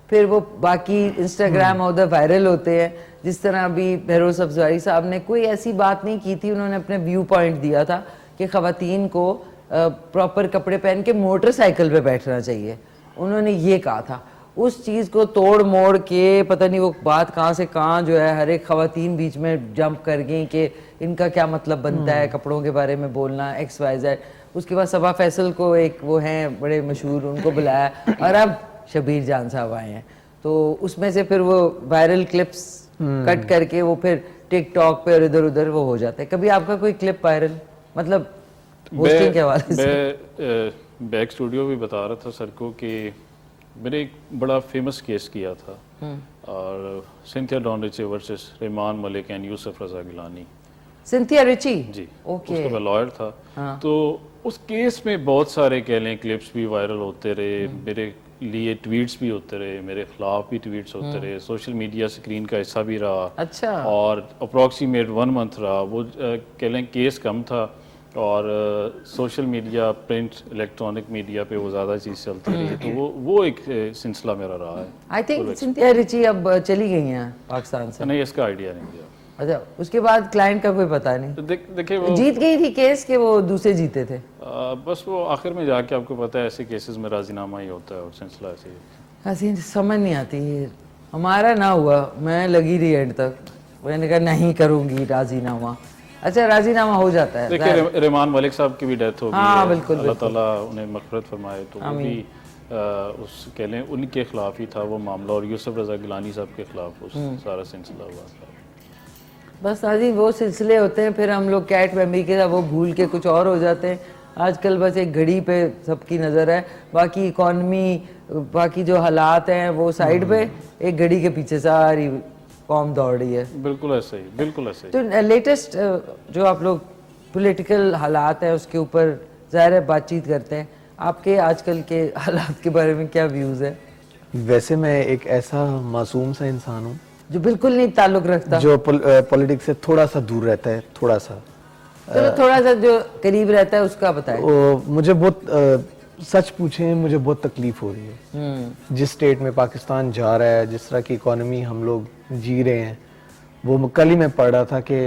फिर वो बाकी इंस्टाग्राम और उधर वायरल होते हैं। जिस तरह अभी बहरोज अफजारी साहब ने कोई ऐसी बात नहीं की थी, उन्होंने अपने व्यू पॉइंट दिया था कि खवातीन को प्रॉपर कपड़े पहन के मोटरसाइकिल पे बैठना चाहिए, उन्होंने ये कहा था। उस चीज़ को तोड़ मोड़ के पता नहीं वो बात कहाँ से कहाँ जो है हर एक खवातीन बीच में जंप कर गई कि इनका क्या मतलब बनता है कपड़ों के बारे में बोलना, XYZ। उसके बाद सबा फैसल को एक वो हैं बड़े मशहूर, उनको बुलाया, और अब शबीर जान साहब आए हैं, तो उसमें से फिर वो वायरल क्लिप्स कट करके वो फिर टिकटॉक पे और इधर उधर वो हो जाता है। कभी आपका कोई क्लिप वायरल, मतलब होस्टिंग के हवाले से? मैं बैक स्टूडियो भी बता रहा था सर को कि मैंने एक बड़ा फेमस केस किया था, और Cynthia Dawn Ritchie versus Rehman Malik and Yousaf Raza Gilani. Cynthia Ritchie? जी, ओके। उसका मैं लॉयर था। हाँ। तो उस केस में बहुत सारे कह लें क्लिप्स भी वायरल होते रहे, मेरे लिए ट्वीट्स भी होते रहे, मेरे खिलाफ भी ट्वीट्स होते रहे, सोशल मीडिया स्क्रीन का हिस्सा भी रहा। अच्छा। और अप्रॉक्सीमेट 1 मंथ रहा वो, कह लें केस कम था, और social media, print, electronic media पे वो ज़्यादा चीज़ चलती रही, तो वो एक सिलसिला मेरा रहा है। आई थिंक सिंथिया रिची अब चली गई हैं पाकिस्तान से। नहीं, इसका आइडिया नहीं दिया। अच्छा, उसके बाद क्लाइंट का कोई पता नहीं? तो देखिए वो जीत गई थी केस के वो दूसरे जीते थे? बस वो आखिर में जाके आपको पता है ऐसे केसेस में राजीनामा ही होता है, और सिलसिला ऐसे ही। हसीन समझ नहीं आती है, हमारा ना हुआ, मैं लगी रही एंड तक, मैंने कहा नहीं करूंगी राजीनामा। अच्छा, राजीनामा हो जाता है। देखिए रहमान मलिक साहब की भी डेथ हो गई हाँ, है, बिल्कुल, अल्लाह ताला उन्हें मग़फ़िरत फरमाए, तो वो भी उस कह लें उनके खिलाफ ही था वो मामला, और यूसुफ रजा गिलानी साहब के खिलाफ उस सारा सिलसिला हुआ था। बस नाज़रीन, वो सिलसिले होते हैं, फिर हम लोग कैट मेमोरी के साथ वो भूल के कुछ और हो जाते हैं। आजकल बस एक घड़ी पे सबकी नज़र है, बाकी इकॉनमी, बाकी जो हालात हैं वो साइड पे, एक घड़ी के पीछे सारी कौम दौड़ रही है। बिल्कुल ऐसे ही, बिल्कुल ऐसे ही। तो लेटेस्ट जो आप लोग पॉलिटिकल हालात हैं उसके ऊपर ज़ाहिर है बातचीत करते हैं, आपके आजकल के हालात के बारे में क्या व्यूज़ है? वैसे मैं एक ऐसा मासूम सा इंसान हूँ जो बिल्कुल नहीं ताल्लुक रखता, जो पॉलिटिक्स से थोड़ा सा दूर रहता है, थोड़ा सा। चलो थोड़ा सा जो करीब रहता है उसका बताएं। मुझे बहुत सच पूछे, मुझे बहुत तकलीफ हो रही है जिस स्टेट में पाकिस्तान जा रहा है, जिस तरह की इकोनॉमी हम लोग जी रहे हैं। वो कल ही मैं पढ़ रहा था कि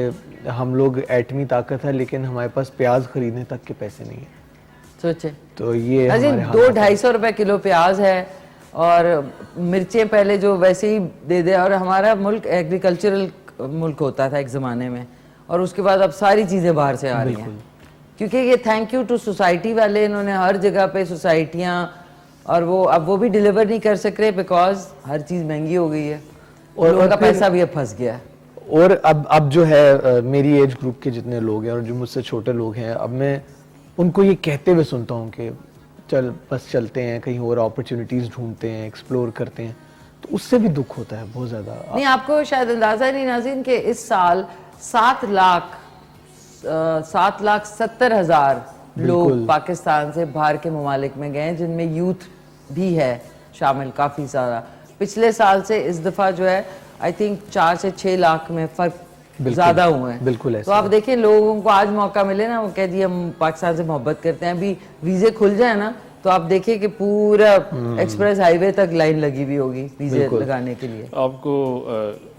हम लोग एटमी ताकत है, लेकिन हमारे पास प्याज खरीदने तक के पैसे नहीं है। सोचे तो ये 200-250 रुपए किलो प्याज है, और मिर्चें पहले जो वैसे ही दे दे, और हमारा मुल्क एग्रीकल्चरल मुल्क होता था एक ज़माने में, और उसके बाद अब सारी चीज़ें बाहर से आ रही हैं, क्योंकि ये थैंक यू टू सोसाइटी वाले, इन्होंने हर जगह पे सोसाइटियाँ, और वो अब वो भी डिलीवर नहीं कर सक रहे बिकॉज हर चीज़ महंगी हो गई है, और लोगों का पैसा भी अब फंस गया है। और अब जो है मेरी एज ग्रुप के जितने लोग हैं और जो मुझसे छोटे लोग हैं, अब मैं उनको ये कहते हुए सुनता हूँ कि चल बस चलते हैं, कहीं और अपॉर्चुनिटीज़ ढूंढते हैं, एक्सप्लोर करते हैं। तो उससे भी दुख होता है बहुत ज्यादा। नहीं, आपको शायद अंदाजा नहीं नाज़रीन कि इस साल 7,70,000 लोग पाकिस्तान से बाहर के ममालिक में गए, जिनमें यूथ भी है शामिल काफ़ी सारा। पिछले साल से इस दफ़ा जो है आई थिंक 4 से 6 लाख में फ़र्क ज़्यादा हुए हैं। बिल्कुल तो आप देखिए, लोगों को आज मौका मिले ना, वो कह दिए हम पाकिस्तान से मोहब्बत करते हैं, अभी वीज़े खुल जाए ना तो आप देखिए कि पूरा एक्सप्रेस हाईवे तक लाइन लगी हुई होगी वीज़े लगाने के लिए। आपको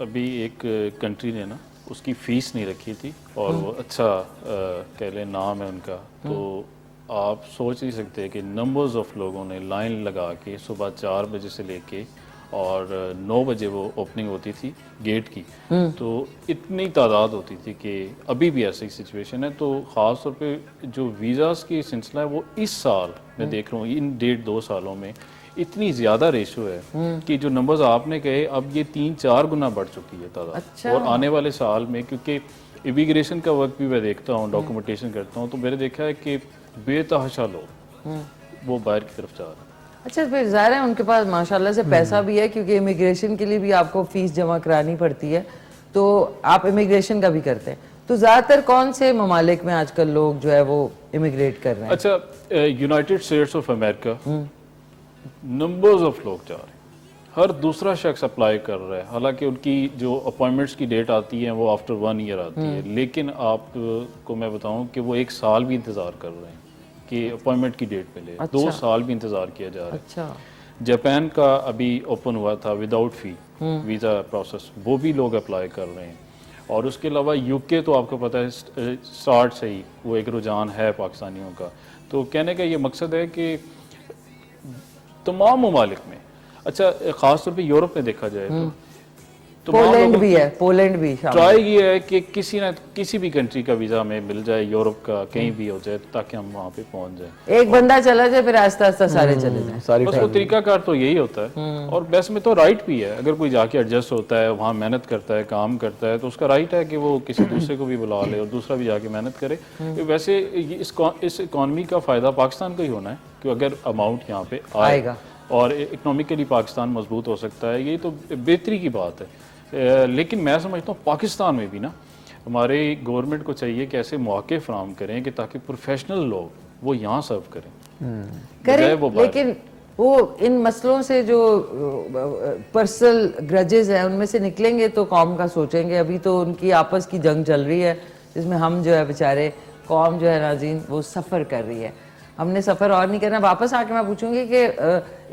अभी एक कंट्री ने ना उसकी फ़ीस नहीं रखी थी और वो अच्छा कह लें नाम है उनका, तो आप सोच नहीं सकते कि नंबर्स ऑफ लोगों ने लाइन लगा के सुबह 4 बजे से लेके और 9 बजे वो ओपनिंग होती थी गेट की, तो इतनी तादाद होती थी कि अभी भी ऐसी सिचुएशन है। तो ख़ास तौर पे जो वीज़ास की सिलसिला है वो इस साल मैं देख रहा हूँ इन 1.5-2 सालों में इतनी ज़्यादा रेशो है कि जो नंबर्स आपने कहे अब ये 3-4 गुना बढ़ चुकी है तादाद। अच्छा। और आने वाले साल में, क्योंकि इमिग्रेशन का वर्क भी मैं देखता हूँ, डॉक्यूमेंटेशन करता हूँ, तो मैंने देखा है कि बेतहाशा लोग वो बाहर की तरफ जा रहे हैं। अच्छा, फिर ज़ाहिर है उनके पास माशाल्लाह से पैसा भी है, क्योंकि इमिग्रेशन के लिए भी आपको फीस जमा करानी पड़ती है, तो आप इमिग्रेशन का भी करते हैं। तो ज़्यादातर कौन से ममालिक में आजकल लोग जो है वो इमिग्रेट कर रहे हैं? अच्छा, United states of America numbers of लोग जा रहे हैं, हर दूसरा शख्स अप्लाई कर रहा है। हालांकि उनकी जो अपॉइंटमेंट्स की डेट आती है वो आफ्टर 1 ईयर आती है, लेकिन आपको मैं बताऊं कि वो 1 साल भी इंतज़ार कर रहे हैं कि अपॉइंटमेंट की डेट मिले। अच्छा। 2 साल भी इंतज़ार किया जा रहा है। अच्छा। जापान का अभी ओपन हुआ था विदाउट फी वीज़ा प्रोसेस, वो भी लोग अप्लाई कर रहे हैं। और उसके अलावा यूके तो आपको पता है स्टार्ट से ही वो एक रुझान है पाकिस्तानियों का। तो कहने का ये मकसद है कि तमाम ममालिक में, अच्छा ख़ास तौर पे यूरोप में देखा जाए तो पोलैंड भी है, पोलैंड भी शामिल ट्राई ये है कि किसी भी कंट्री का वीज़ा हमें मिल जाए, यूरोप का कहीं भी हो जाए, ताकि हम वहाँ पे पहुँच जाए। एक बंदा चला जाए फिर आस्ता आस्ता सारे चले जाए। बस वो तरीकाकार तो यही होता है। और वैसे में तो राइट भी है, अगर कोई जाके एडजस्ट होता है, वहाँ मेहनत करता है, काम करता है, तो उसका राइट है कि वो किसी दूसरे को भी बुला ले और दूसरा भी जाके मेहनत करे। वैसे इस इकॉनमी का फ़ायदा पाकिस्तान को ही होना है कि अगर अमाउंट यहाँ पे आएगा और इकनॉमिकली पाकिस्तान मजबूत हो सकता है, ये तो बेहतरी की बात है। लेकिन मैं समझता हूँ पाकिस्तान में भी ना हमारे गवर्नमेंट को चाहिए कि ऐसे मौके फराहम करें कि ताकि प्रोफेशनल लोग वो यहाँ सर्व करें। वो लेकिन वो इन मसलों से जो पर्सनल ग्रजेस हैं उनमें से निकलेंगे तो कौम का सोचेंगे। अभी तो उनकी आपस की जंग चल रही है, जिसमें हम जो है बेचारे कौम जो है नाज़रीन वो सफ़र कर रही है। हमने सफ़र और नहीं करना। वापस आके मैं पूछूंगी कि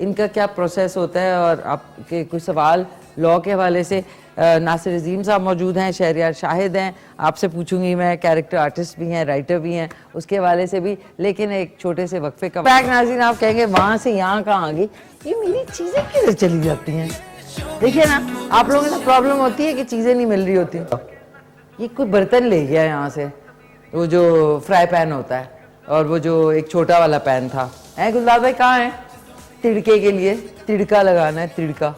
इनका क्या प्रोसेस होता है, और आपके कुछ सवाल लॉ के हवाले से। नासिर अजीम साहब मौजूद हैं, शहरियार शाहिद हैं, आपसे पूछूंगी मैं, कैरेक्टर आर्टिस्ट भी हैं, राइटर भी हैं, उसके हवाले से भी। लेकिन एक छोटे से वक्फे का बैक नाज़रीन, आप कहेंगे वहाँ से यहाँ कहाँ आ गई, ये मेरी चीज़ें किधर चली जाती हैं। देखिए ना, आप लोगों के साथ प्रॉब्लम होती है कि चीज़ें नहीं मिल रही होती। ये कोई बर्तन ले गया यहाँ से, वो जो फ्राई पैन होता है और वो जो एक छोटा वाला पैन था। गुलदार भाई कहाँ है? तिड़के के लिए तिड़का लगाना है, तिड़का।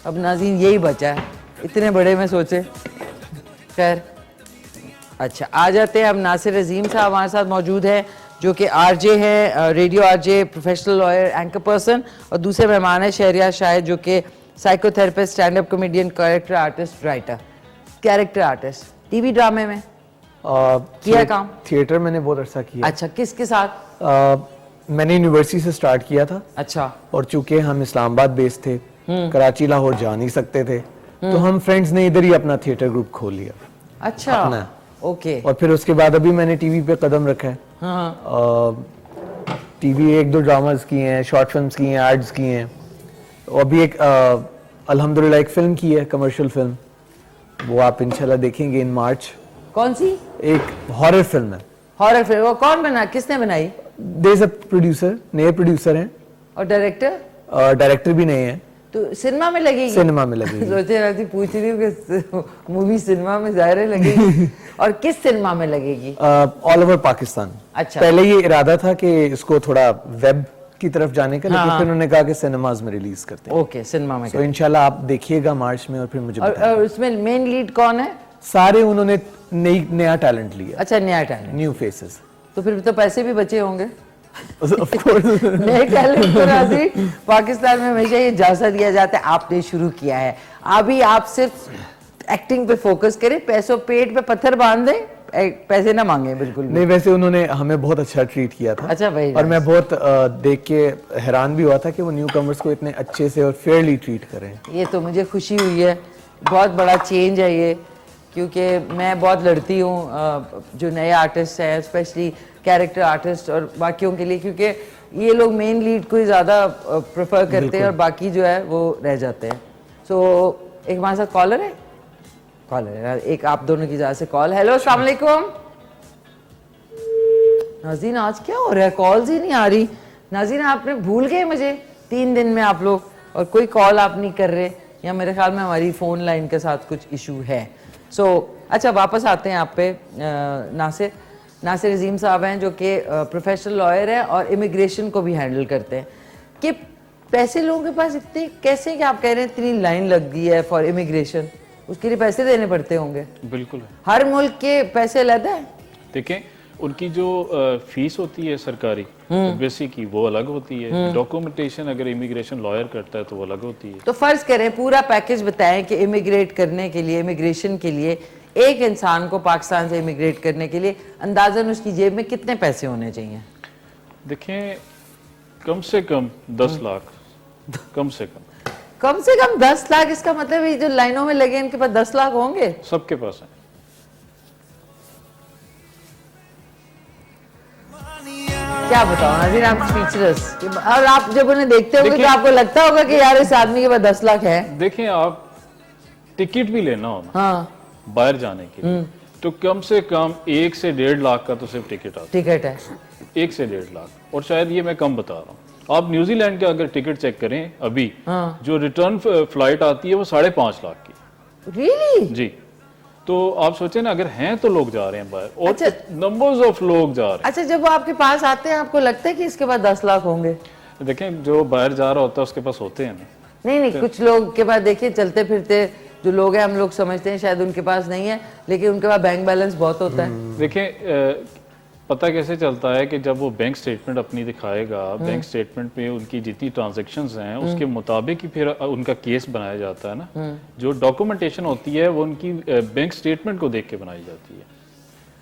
अब नाज़रीन यही बचा है, इतने बड़े में सोचे। खैर अच्छा, आ जाते हैं अब। नासिर अजीम साहब हमारे साथ मौजूद है, जो कि आरजे है, radio RJ, professional lawyer, anchor person. और दूसरे मेहमान है शहरियार शाहिद, जो कि psychotherapist, stand up comedian, character artist, writer. Character artist TV ड्रामे में किया काम? थिएटर मैंने बहुत अर्सा किया। अच्छा, किसके साथ? मैंने यूनिवर्सिटी से स्टार्ट किया था। अच्छा। और चूंकि हम इस्लामाबाद बेस्ड थे, कराची लाहौर जा नहीं सकते थे, तो हम फ्रेंड्स ने इधर ही अपना थिएटर ग्रुप खोल लिया। अच्छा, अपना। ओके। और फिर उसके बाद अभी मैंने टीवी पे कदम रखा है। हाँ। टीवी 1-2 ड्रामास किए हैं, शॉर्ट फिल्म्स की हैं, एड्स किए हैं, और अभी एक अल्हम्दुलिल्लाह एक फिल्म की है, कमर्शियल फिल्म, वो आप इंशाल्लाह देखेंगे इन मार्च। कौन सी? एक हॉरर फिल्म है। Horror film? वो कौन बना, किसने बनाई? देयर इज अ प्रोड्यूसर, नए प्रोड्यूसर हैं। और डायरेक्टर? डायरेक्टर भी नए हैं। तो सिनेमा में लगेगी? सिनेमा में लगेगी। सोचे रहती, पूछ रही हूँ कि मूवी सिनेमा में ज़ाहिर है लगेगी। और किस सिनेमा में लगेगी? All over Pakistan. अच्छा। पहले ये इरादा था कि इसको थोड़ा वेब की तरफ जाने का, लेकिन फिर उन्होंने कहा कि सिनेमाज में रिलीज करते हैं। ओके, सिनेमा में। तो इंशाल्लाह आप देखिएगा मार्च में, और फिर मुझे और उसमें मेन लीड कौन है? सारे उन्होंने नया टैलेंट लिया। अच्छा, नया टैलेंट, न्यू फेसेस। तो फिर तो पैसे भी बचे होंगे। Of course. मैं कह लूं तो नाज़रीन, पाकिस्तान में हमेशा ये जासा दिया जाता है आपने शुरू किया है, अभी आप सिर्फ एक्टिंग पे फोकस करें, पैसों पेट पे पत्थर बांध दें, पैसे ना मांगे बिल्कुल भी। नहीं, वैसे उन्होंने हमें बहुत अच्छा ट्रीट किया था। अच्छा भाई, और मैं बहुत देख के हैरान भी हुआ था कि वो न्यू कमर्स को इतने अच्छे से और फेयरली ट्रीट कर रहे हैं। ये तो मुझे खुशी हुई है, बहुत बड़ा चेंज है ये, क्योंकि मैं बहुत लड़ती हूँ जो नए आर्टिस्ट हैं, स्पेशली कैरेक्टर आर्टिस्ट और बाकियों के लिए, क्योंकि ये लोग मेन लीड को ही ज़्यादा प्रेफर करते हैं और बाकी जो है वो रह जाते हैं। सो एक हमारे साथ कॉलर है, एक आप दोनों की वजह से कॉल। हेलो, अस्सलाम वालेकुम नाज़रीन, आज क्या हो रहा है, कॉल्स ही नहीं आ रही। नाज़रीन आपने भूल गए मुझे 3 दिन में आप लोग, और कोई कॉल आप नहीं कर रहे, या मेरे ख्याल में हमारी फ़ोन लाइन के साथ कुछ इशू है। सो अच्छा, वापस आते हैं आप पे। नासिर अजीम साहब हैं जो कि प्रोफेशनल लॉयर हैं और इमिग्रेशन को भी हैंडल करते हैं। कि पैसे लोगों के पास इतने कैसे कि आप कह रहे हैं इतनी लाइन लग गई है फॉर इमिग्रेशन, उसके लिए पैसे देने पड़ते होंगे? बिल्कुल है, हर मुल्क के पैसे अलग है। देखें उनकी जो फीस होती है सरकारी बेसिक की, वो अलग होती है। डॉक्यूमेंटेशन अगर इमिग्रेशन लॉयर करता है तो वो अलग होती है। तो फर्ज करें पूरा पैकेज बताएं कि इमिग्रेट करने के लिए, इमिग्रेशन के लिए, एक इंसान को पाकिस्तान से इमिग्रेट करने के लिए अंदाजन उसकी जेब में कितने पैसे होने चाहिए? देखें कम से कम 10 लाख, कम से कम 10 लाख। इसका मतलब ये जो लाइनों में लगे इनके पास 10 लाख होंगे? सबके पास है। क्या बताओ नाज़रीन, आप स्पीचलेस। और आप जब उन्हें देखते होंगे तो आपको लगता होगा कि यार इस आदमी के पास 10 लाख है। देखें आप टिकट भी लेना हो ना, हाँ, बाहर जाने के लिए, तो कम से कम 1 से 1.5 लाख का तो सिर्फ टिकट आता टिकट है। है, 1 से 1.5 लाख। और शायद ये मैं कम बता रहा हूँ, आप न्यूजीलैंड का अगर टिकट चेक करें अभी, हाँ। जो रिटर्न फ्लाइट आती है वो 5.5 लाख की। रियली? जी, तो आप सोचें ना, अगर हैं तो लोग जा रहे हैं बाहर, और अच्छा। नंबर्स ऑफ लोग जा रहे अच्छा, जब वो आपके पास आते हैं आपको लगता है कि इसके पास 10 लाख होंगे? हैं। देखें जो बाहर जा रहा होता है उसके पास होते हैं ना। नहीं, कुछ लोग के पास देखिए चलते फिरते जो लोग हैं, हम लोग समझते हैं शायद उनके पास नहीं है, लेकिन उनके पास बैंक बैलेंस बहुत होता है। देखें पता कैसे चलता है कि जब वो बैंक स्टेटमेंट अपनी दिखाएगा, बैंक स्टेटमेंट में उनकी जितनी ट्रांजैक्शंस हैं उसके मुताबिक ही फिर उनका केस बनाया जाता है ना। जो डॉक्यूमेंटेशन होती है वो उनकी बैंक स्टेटमेंट को देख के बनाई जाती है,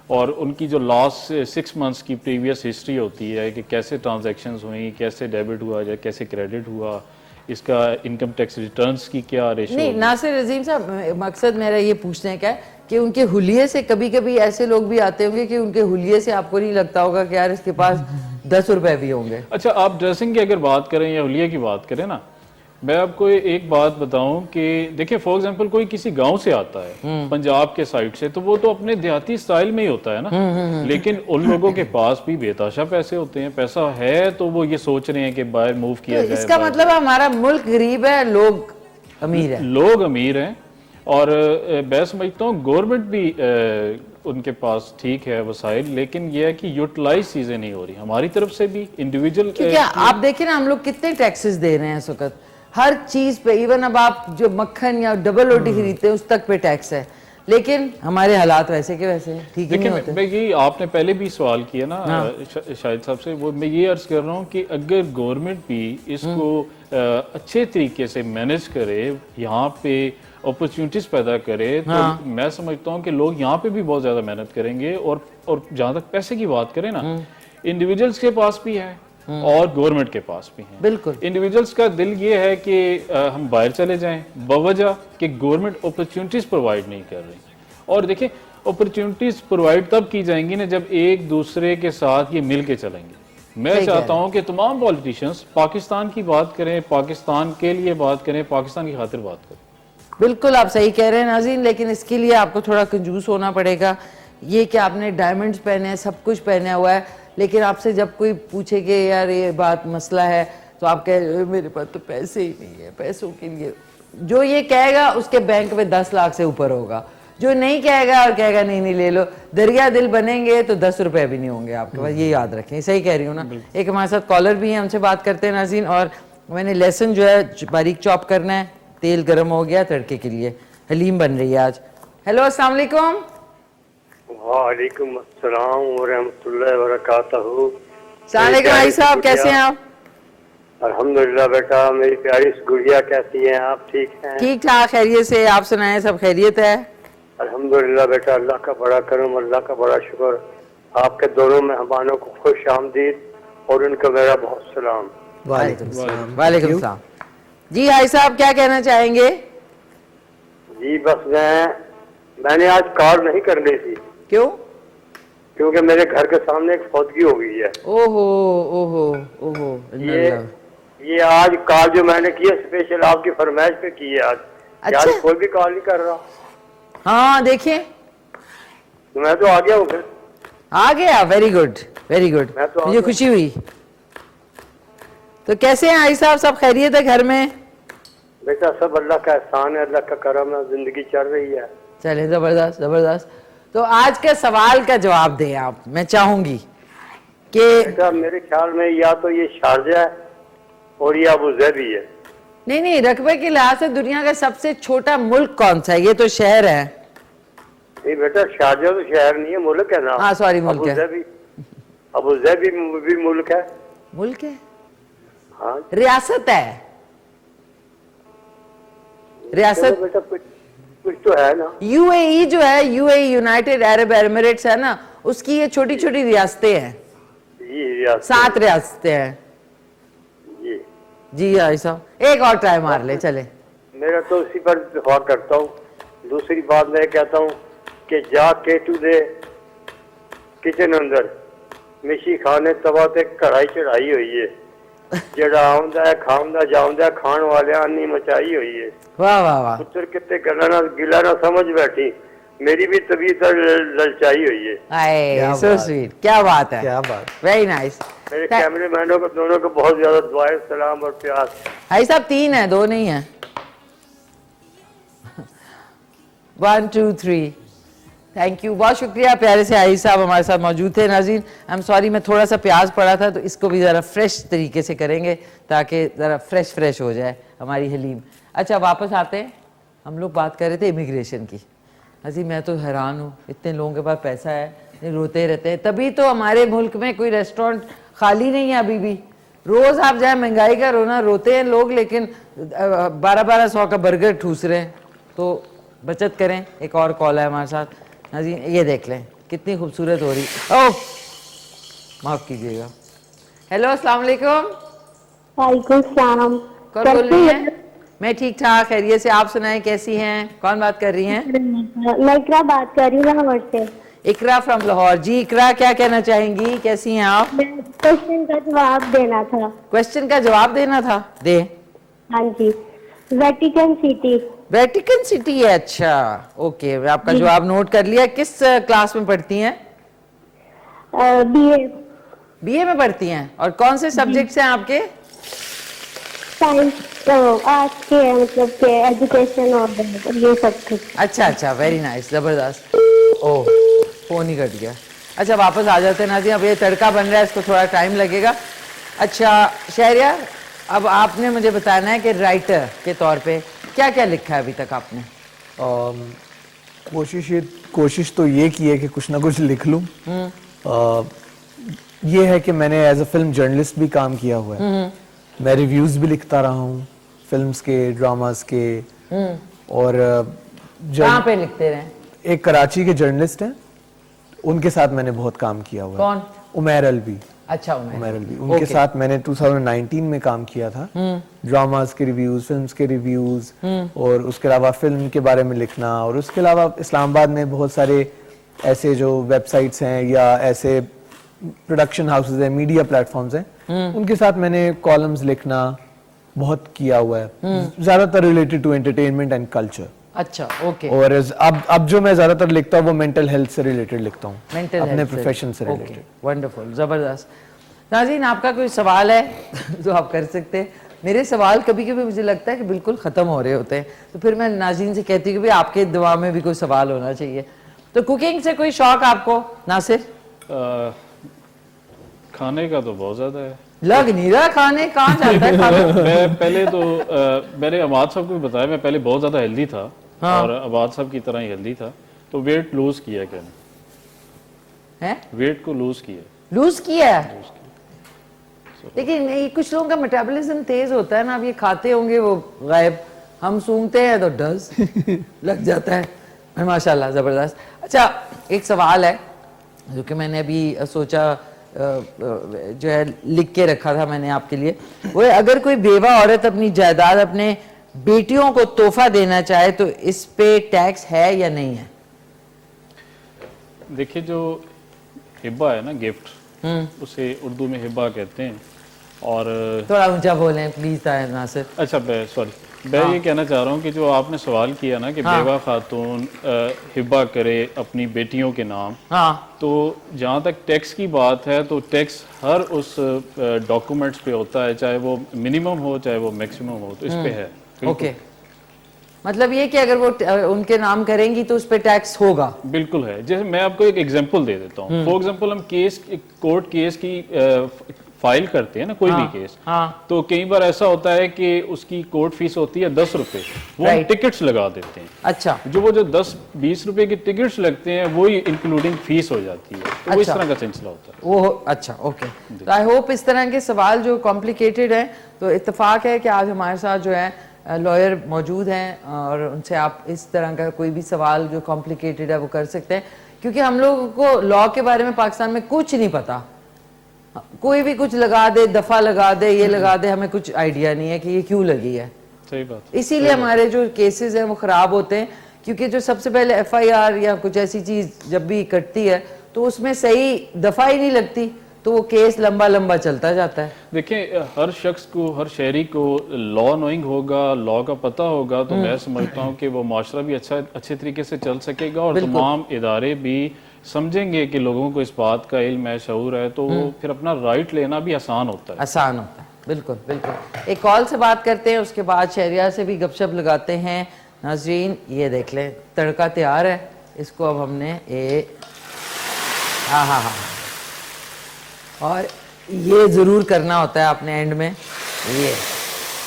और उनकी जो लास्ट 6 मंथ्स की प्रीवियस हिस्ट्री होती है कि कैसे ट्रांजैक्शंस हुई, कैसे डेबिट हुआ या कैसे क्रेडिट हुआ, इसका इनकम टैक्स रिटर्न्स की क्या रेशियो। नहीं नासिर अजीम साहब, मकसद मेरा ये पूछने का है कि उनके हुलिये से कभी कभी ऐसे लोग भी आते होंगे कि उनके हुलिये से आपको नहीं लगता होगा कि यार इसके पास 10 रुपए भी होंगे। अच्छा, आप ड्रेसिंग की अगर बात करें या हुलिये की बात करें ना, मैं आपको एक बात बताऊं कि देखिए फॉर एग्जांपल कोई किसी गांव से आता है पंजाब के साइड से, तो वो तो अपने देहाती स्टाइल में ही होता है ना। लेकिन उन लोगों के पास भी बेताशा पैसे होते हैं, पैसा है तो वो ये सोच रहे हैं कि बाहर मूव किया तो जाए। इसका मतलब हमारा मुल्क गरीब है, लोग अमीर है। लोग अमीर हैं, और मैं समझता हूँ गवर्नमेंट भी उनके पास ठीक है वसाइल, लेकिन यह है कि यूटिलाइज चीजें नहीं हो रही हमारी तरफ से भी इंडिविजुअल। क्योंकि आप देखिए ना, हम लोग कितने टैक्सेस दे रहे हैं इस वक्त हर चीज पे। इवन अब आप जो मक्खन या डबल रोटी खरीदते हैं उस तक पे टैक्स है, लेकिन हमारे हालात वैसे के वैसे ठीक ही नहीं होते। मैं ये आपने पहले भी सवाल किया ना शाहिद साहब से, वो मैं ये अर्ज कर रहा हूँ कि अगर गवर्नमेंट भी इसको अच्छे तरीके से मैनेज करे, यहाँ पे अपॉर्चुनिटीज पैदा करे, तो मैं समझता हूँ कि लोग यहाँ पे भी बहुत ज्यादा मेहनत करेंगे। और जहाँ तक पैसे की बात करें ना, इंडिविजुअल्स के पास भी है और गवर्नमेंट के पास भी है। बिल्कुल, इंडिविजुअल्स का दिल ये है कि हम बाहर चले जाएं, बवजह कि गवर्नमेंट अपॉर्चुनिटीज प्रोवाइड नहीं कर रही। और देखिए अपॉर्चुनिटीज प्रोवाइड तब की जाएंगी ना जब एक दूसरे के साथ ये मिल के चलेंगे। मैं चाहता हूं कि तमाम पॉलिटिशियंस पाकिस्तान की बात करें, पाकिस्तान के लिए बात करें, पाकिस्तान की खातिर बात करें। बिल्कुल आप सही कह रहे हैं नाज़रीन, लेकिन इसके लिए आपको थोड़ा कंजूस होना पड़ेगा। ये कि आपने डायमंड्स पहने हैं, सब कुछ पहना हुआ है, लेकिन आपसे जब कोई पूछे कि यार ये बात मसला है, तो आप कह मेरे पास तो पैसे ही नहीं है, पैसों के लिए। जो ये कहेगा उसके बैंक में 10 लाख से ऊपर होगा, जो नहीं कहेगा और कहेगा नहीं नहीं ले लो, दरिया दिल बनेंगे तो 10 रुपए भी नहीं होंगे आपके पास। ये याद रखें, सही कह रही हूँ ना। एक हमारे साथ कॉलर भी है, हमसे बात करते हैं नाज़रीन। और मैंने लेसन जो है बारीक चॉप करना है, तेल गर्म हो गया तड़के के लिए, हलीम बन रही है आज। हेलो अस्सलाम वालेकुम। वालेकुम अस्सलाम व रहमतुल्लाहि व बरकातहू। सलाम भाई साहब, कैसे हैं आप? अल्हम्दुलिल्लाह बेटा, मेरी प्यारी गुड़िया कैसी हैं आप? ठीक हैं? ठीक ठाक, खैरियत से। आप सुनाएं, सब खैरियत है? अल्हम्दुलिल्लाह बेटा, अल्लाह का बड़ा करम, अल्लाह का बड़ा शुक्र। आपके दोनों मेहमानों को खुश आमदीद और उनका मेरा बहुत सलाम। वालेकुम सलाम। जी भाई साहब, क्या कहना चाहेंगे? जी बस मैंने आज कॉल नहीं करनी थी। क्यों? क्योंकि मेरे घर के सामने एक फौतगी हो गई है। ओहो ओहो ओहो। ये आज कॉल जो मैंने की है स्पेशल आपकी फरमाइश पे की है आज। अच्छा। आज कोई भी कॉल नहीं कर रहा। हाँ देखिए, तो मैं तो आ गया हूँ फिर। आ गया, वेरी गुड वेरी गुड, मैं तो आ मुझे गया। खुशी हुई। तो कैसे हैं आई साहब, सब खैरियत है घर में? बेटा सब अल्लाह का एहसान है, अल्लाह का करम है, जिंदगी चल रही है। चले, जबरदस्त जबरदस्त। तो आज के सवाल का जवाब दें आप, मैं चाहूंगी कि बेटा मेरे ख्याल में या तो ये शारजा है और ये अबू धाबी है। नहीं नहीं, रकबे के लिहाज से दुनिया का सबसे छोटा मुल्क कौन सा है? ये तो शहर है। नहीं बेटा, शारजा तो शहर नहीं है, मुल्क है ना। हाँ सॉरी, मुल्क है। अबू धाबी भी मुल्क है। मुल्क है, हाँ रियासत है, चलो रियासत। बेटा, कुछ तो है ना। यूएई जो है, यूएई यूनाइटेड अरब एमिरेट्स है ना, उसकी ये छोटी छोटी रियासतें हैं, जी रियासत 7 रियासतें हैं। जी जी भाई साहब, एक और ट्राई मार ले, चले। मेरा तो उसी पर दफा करता हूँ। दूसरी बात मैं कहता हूँ कि जा के टू दे किचन अंदर मिशी खाने तवा ते कढ़ाई चढ़ाई हुई है, जड़ा आउंदा है खाउंदा जाउंदा, खान वाले आनी मचाई हुई है। वाह वाह वाह, पुत्र कितने गिला ना समझ बैठी, मेरी भी तबीयत ललचाई हुई है। आए सो स्वीट, क्या बात है, क्या बात। Very nice. मेरे कैमरे मैनों को दोनों को बहुत ज्यादा दुआएं, सलाम और प्यार। भाई साहब 3 है, 2 नहीं है। 1 2 3, थैंक यू, बहुत शुक्रिया। प्यारे से आई साहब हमारे साथ मौजूद थे। नाज़रीन, आई एम सॉरी, मैं थोड़ा सा प्याज पड़ा था, तो इसको भी ज़रा फ्रेश तरीके से करेंगे ताकि ज़रा फ्रेश हो जाए हमारी हलीम। अच्छा, वापस आते हैं। हम लोग बात कर रहे थे इमिग्रेशन की। अजी मैं तो हैरान हूँ, इतने लोगों के पास पैसा है, ये रोते रहते हैं। तभी तो हमारे मुल्क में कोई रेस्टोरेंट खाली नहीं है अभी भी। रोज़ आप जाए, महंगाई का रोना, रोते हैं लोग, लेकिन 1200 का बर्गर ठूस रहे हैं। तो बचत करें। एक और कॉल है हमारे साथ। हाँ जी, ये देख लें कितनी खूबसूरत हो रही। ओह माफ़ कीजिएगा। हेलो, अस्सलाम वालेकुम। वालेकुम सलाम। कौन बोल रही हैं? मैं ठीक ठाक, खैरियत से। आप सुनाएं, कैसी हैं? कौन बात कर रही हैं? मैं इकरा बात कर रही हूँ लाहौर से। इकरा फ्रॉम लाहौर। जी इकरा, क्या कहना चाहेंगी, कैसी हैं आप? मैं क्वेश्चन का जवाब देना था। क्वेश्चन का जवाब देना था, दे। हाँ जी, वेटिकन सिटी। वेटिकन सिटी है, अच्छा ओके, मैं आपका जवाब नोट कर लिया। किस क्लास में पढ़ती हैं? बीए। बीए में पढ़ती हैं। और कौन से सब्जेक्ट्स हैं आपके? साइंस, आर्ट्स के, मतलब के एजुकेशन और ये सब कुछ। अच्छा अच्छा, वेरी नाइस, जबरदस्त। ओह फोन ही कट गया। अच्छा वापस आ जाते हैं नाज़ी, अब ये तड़का बन रहा है, इसको थोड़ा टाइम लगेगा। अच्छा शहरियार, अब आपने मुझे बताना है कि राइटर के तौर पे क्या क्या लिखा है अभी तक आपने? कोशिश तो ये की है कि कुछ ना कुछ लिख लूं। ये है कि मैंने एज अ फिल्म जर्नलिस्ट भी काम किया हुआ है। मैं रिव्यूज भी लिखता रहा हूँ फिल्म्स के, ड्रामास के। और कहाँ पे लिखते रहे? एक कराची के जर्नलिस्ट हैं, उनके साथ मैंने बहुत काम किया हुआ है। कौन? उमैर अलवी। अच्छा, उमैर अलवी, उनके साथ मैंने 2019 में काम किया था। ड्रामास के रिव्यूज, फिल्म्स के रिव्यूज, और उसके अलावा फिल्म के बारे में लिखना। और उसके अलावा इस्लामाबाद में बहुत सारे ऐसे जो वेबसाइट्स हैं या ऐसे प्रोडक्शन हाउसेज हैं, मीडिया प्लेटफॉर्म्स हैं, उनके साथ मैंने कॉलम्स लिखना बहुत किया हुआ है, ज्यादातर related to entertainment and culture. अच्छा ओके। और अब जो मैं ज्यादातर लिखता हूँ वो मेंटल हेल्थ से रिलेटेड लिखता हूँ, अपने प्रोफेशन से रिलेटेड। वंडरफुल, जबरदस्त। नाज़रीन, आपका कोई सवाल है जो आप कर सकते हैं। मेरे सवाल कभी कभी मुझे लगता है कि बिल्कुल ख़त्म हो रहे होते हैं, तो फिर मैं नाज़रीन से कहती हूँ कि भाई आपके दिमाग में भी कोई सवाल होना चाहिए। तो कुकिंग से कोई शौक आपको नासिर? खाने का तो बहुत ज़्यादा है। लग नहीं रहा, खाने कहाँ जाता है खाना? मैं पहले तो मैंने अमाद साहब को भी बताया, मैं पहले बहुत ज़्यादा हेल्दी था। हाँ। और अमाद साहब की तरह ही हेल्दी था, तो वेट लूज किया क्या है? वेट को लूज किया। लूज किया? लेकिन ये कुछ लोगों का मेटाबॉलिज्म तेज होता है ना, अब ये खाते होंगे वो गायब, हम सूंघते हैं तो डस लग जाता है। माशाल्लाह ज़बरदस्त। अच्छा, एक सवाल है जो कि मैंने अभी सोचा जो है लिख के रखा था मैंने आपके लिए, वो है अगर कोई बेवा औरत अपनी जायदाद अपने बेटियों को तोहफा देना चाहे तो इस पे टैक्स है या नहीं है? देखिए, जो हिब्बा है ना, गिफ्ट, उसे उर्दू में हिब्बा कहते हैं। और थोड़ा ऊंचा बोलें प्लीज ताहिर नासिर। अच्छा, मैं ये कहना चाह रहा हूँ कि जो आपने सवाल किया ना कि बेवा खातून हिब्बा करे अपनी बेटियों के नाम, हाँ, तो जहाँ तक टैक्स की बात है तो टैक्स हर उस डॉक्यूमेंट्स पे होता है, चाहे वो मिनिमम हो चाहे वो मैक्सिमम हो, तो इस पे है। ओके, मतलब ये कि अगर वो उनके नाम करेंगी तो उस पे टैक्स होगा? बिल्कुल है। जैसे मैं आपको एक एग्जांपल दे देता हूँ। फॉर एग्जांपल, हम कोर्ट केस की फाइल करते हैं ना, कोई भी केस, तो कई बार ऐसा होता है कि उसकी कोर्ट फीस होती है 10 रुपए, वो हम टिकट्स लगा देते हैं। अच्छा, जो 10-20 रुपए की टिकट्स लगते हैं वो ही इंक्लूडिंग फीस हो जाती है, तो वो इस तरह का सिलसिला होता है वो। अच्छा, ओके। तो आई होप इस तरह के सवाल जो कॉम्प्लिकेटेड हैं, तो इत्तेफाक है कि आज हमारे साथ जो है लॉयर मौजूद हैं और उनसे आप इस तरह का कोई भी सवाल जो कॉम्प्लिकेटेड है वो कर सकते हैं, क्योंकि हम लोगों को लॉ के बारे में पाकिस्तान में कुछ नहीं पता। कोई भी कुछ लगा दे, दफा लगा दे, ये लगा दे, हमें कुछ आइडिया नहीं है कि ये क्यों लगी है। सही बात। इसीलिए हमारे जो केसेस हैं वो खराब होते हैं, क्योंकि जो सबसे पहले FIR या कुछ ऐसी चीज जब भी कटती है तो उसमें सही दफा ही नहीं लगती, तो वो केस लंबा लंबा चलता जाता है। देखिए, हर शख्स को, हर शहरी को लॉ नोइंग होगा, लॉ का पता होगा, तो मैं समझता हूँ कि वो माशरा भी अच्छे तरीके से चल सकेगा और तमाम इदारे भी समझेंगे कि लोगों को इस बात का इल्म है, शऊर है, तो फिर अपना राइट लेना भी आसान होता है। आसान होता है, बिल्कुल बिल्कुल। एक कॉल से बात करते हैं, उसके बाद शहरिया से भी गपशप लगाते हैं। नाजरीन, ये देख लें, तड़का तैयार है, इसको अब हमने हाँ, और ये ज़रूर करना होता है अपने एंड में, ये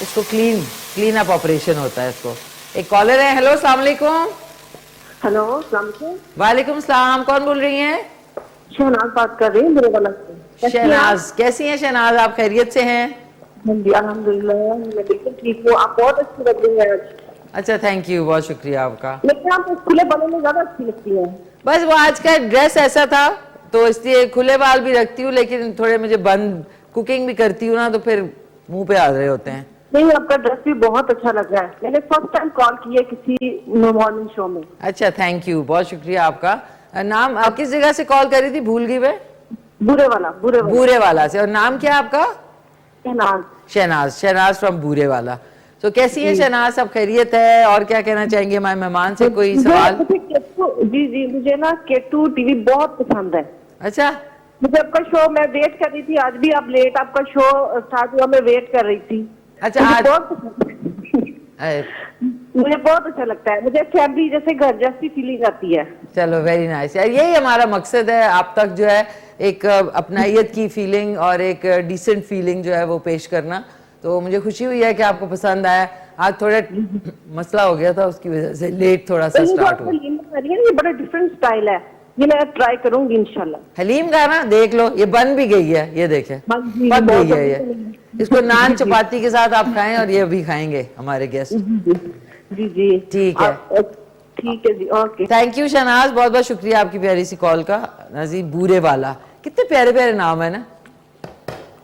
इसको क्लीन अप ऑपरेशन होता है इसको। एक कॉलर है। हेलो, अस्सलाम वालेकुम। हेलो, अस्सलाम वालेकुम। वालेकुम सलाम, कौन बोल रही हैं? शहनाज बात कर रही हूँ मेरे वाला से। शहनाज, कैसी हैं शहनाज, आप खैरियत से हैं? जी अल्हम्दुलिल्लाह, मैं बिल्कुल ठीक हूँ। आप बहुत अच्छी लग रही हैं आज। अच्छा, थैंक यू, बहुत शुक्रिया आपका। लेकिन आप खुले बालों में ज्यादा अच्छी लगती हैं। बस वो आज का ड्रेस ऐसा था तो इसलिए खुले बाल भी रखती हूँ, लेकिन थोड़े मुझे बंद, कुकिंग भी करती हूँ ना, तो फिर मुंह पे आ रहे होते हैं। नहीं, आपका ड्रेस भी बहुत अच्छा लग रहा है। मैंने फर्स्ट टाइम कॉल किया किसी मॉर्निंग शो में। अच्छा, थैंक यू, बहुत शुक्रिया आपका। नाम आप किस जगह से कॉल करी थी, भूल गई मैं? बुरे वाला से। और नाम क्या है आपका? शहनाज। शहनाज फ्रॉम बूरे वाला। तो कैसी है शहनाज, सब खैरियत है? और क्या कहना चाहेंगे हमारे मेहमान से, कोई सवाल? जी, मुझे ना केटू टीवी बहुत पसंद है। अच्छा, मुझे आपका शो, मैं वेट कर रही थी, आज भी आप लेट आपका शो स्टार्ट हुआ, मैं वेट कर रही थी। अच्छा, मुझे बहुत अच्छा लगता है, मुझे फैमिली जैसे घर जैसी फीलिंग आती है। चलो, वेरी नाइस यार, यही हमारा मकसद है, आप तक जो है एक अपनाइयत की फीलिंग और एक डिसेंट फीलिंग जो है वो पेश करना। तो मुझे खुशी हुई है कि आपको पसंद आया। आज थोड़ा मसला हो गया था, उसकी वजह से लेट थोड़ा सा स्टार्ट हुआ। ये बड़ा डिफरेंट स्टाइल है, ये मैं ट्राई करूंगी इंशाल्लाह। हलीम गाना देख लो, ये बन भी गई है, ये देखे पक गई है ये। इसको नान चपाती के साथ आप खाएं और ये भी खाएंगे हमारे गेस्ट। जी, ठीक है, ठीक है जी, ओके। थैंक यू शहनाज, बहुत बहुत शुक्रिया आपकी प्यारी सी कॉल का। नाज़रीन, बूरे वाला, कितने प्यारे प्यारे नाम है ना।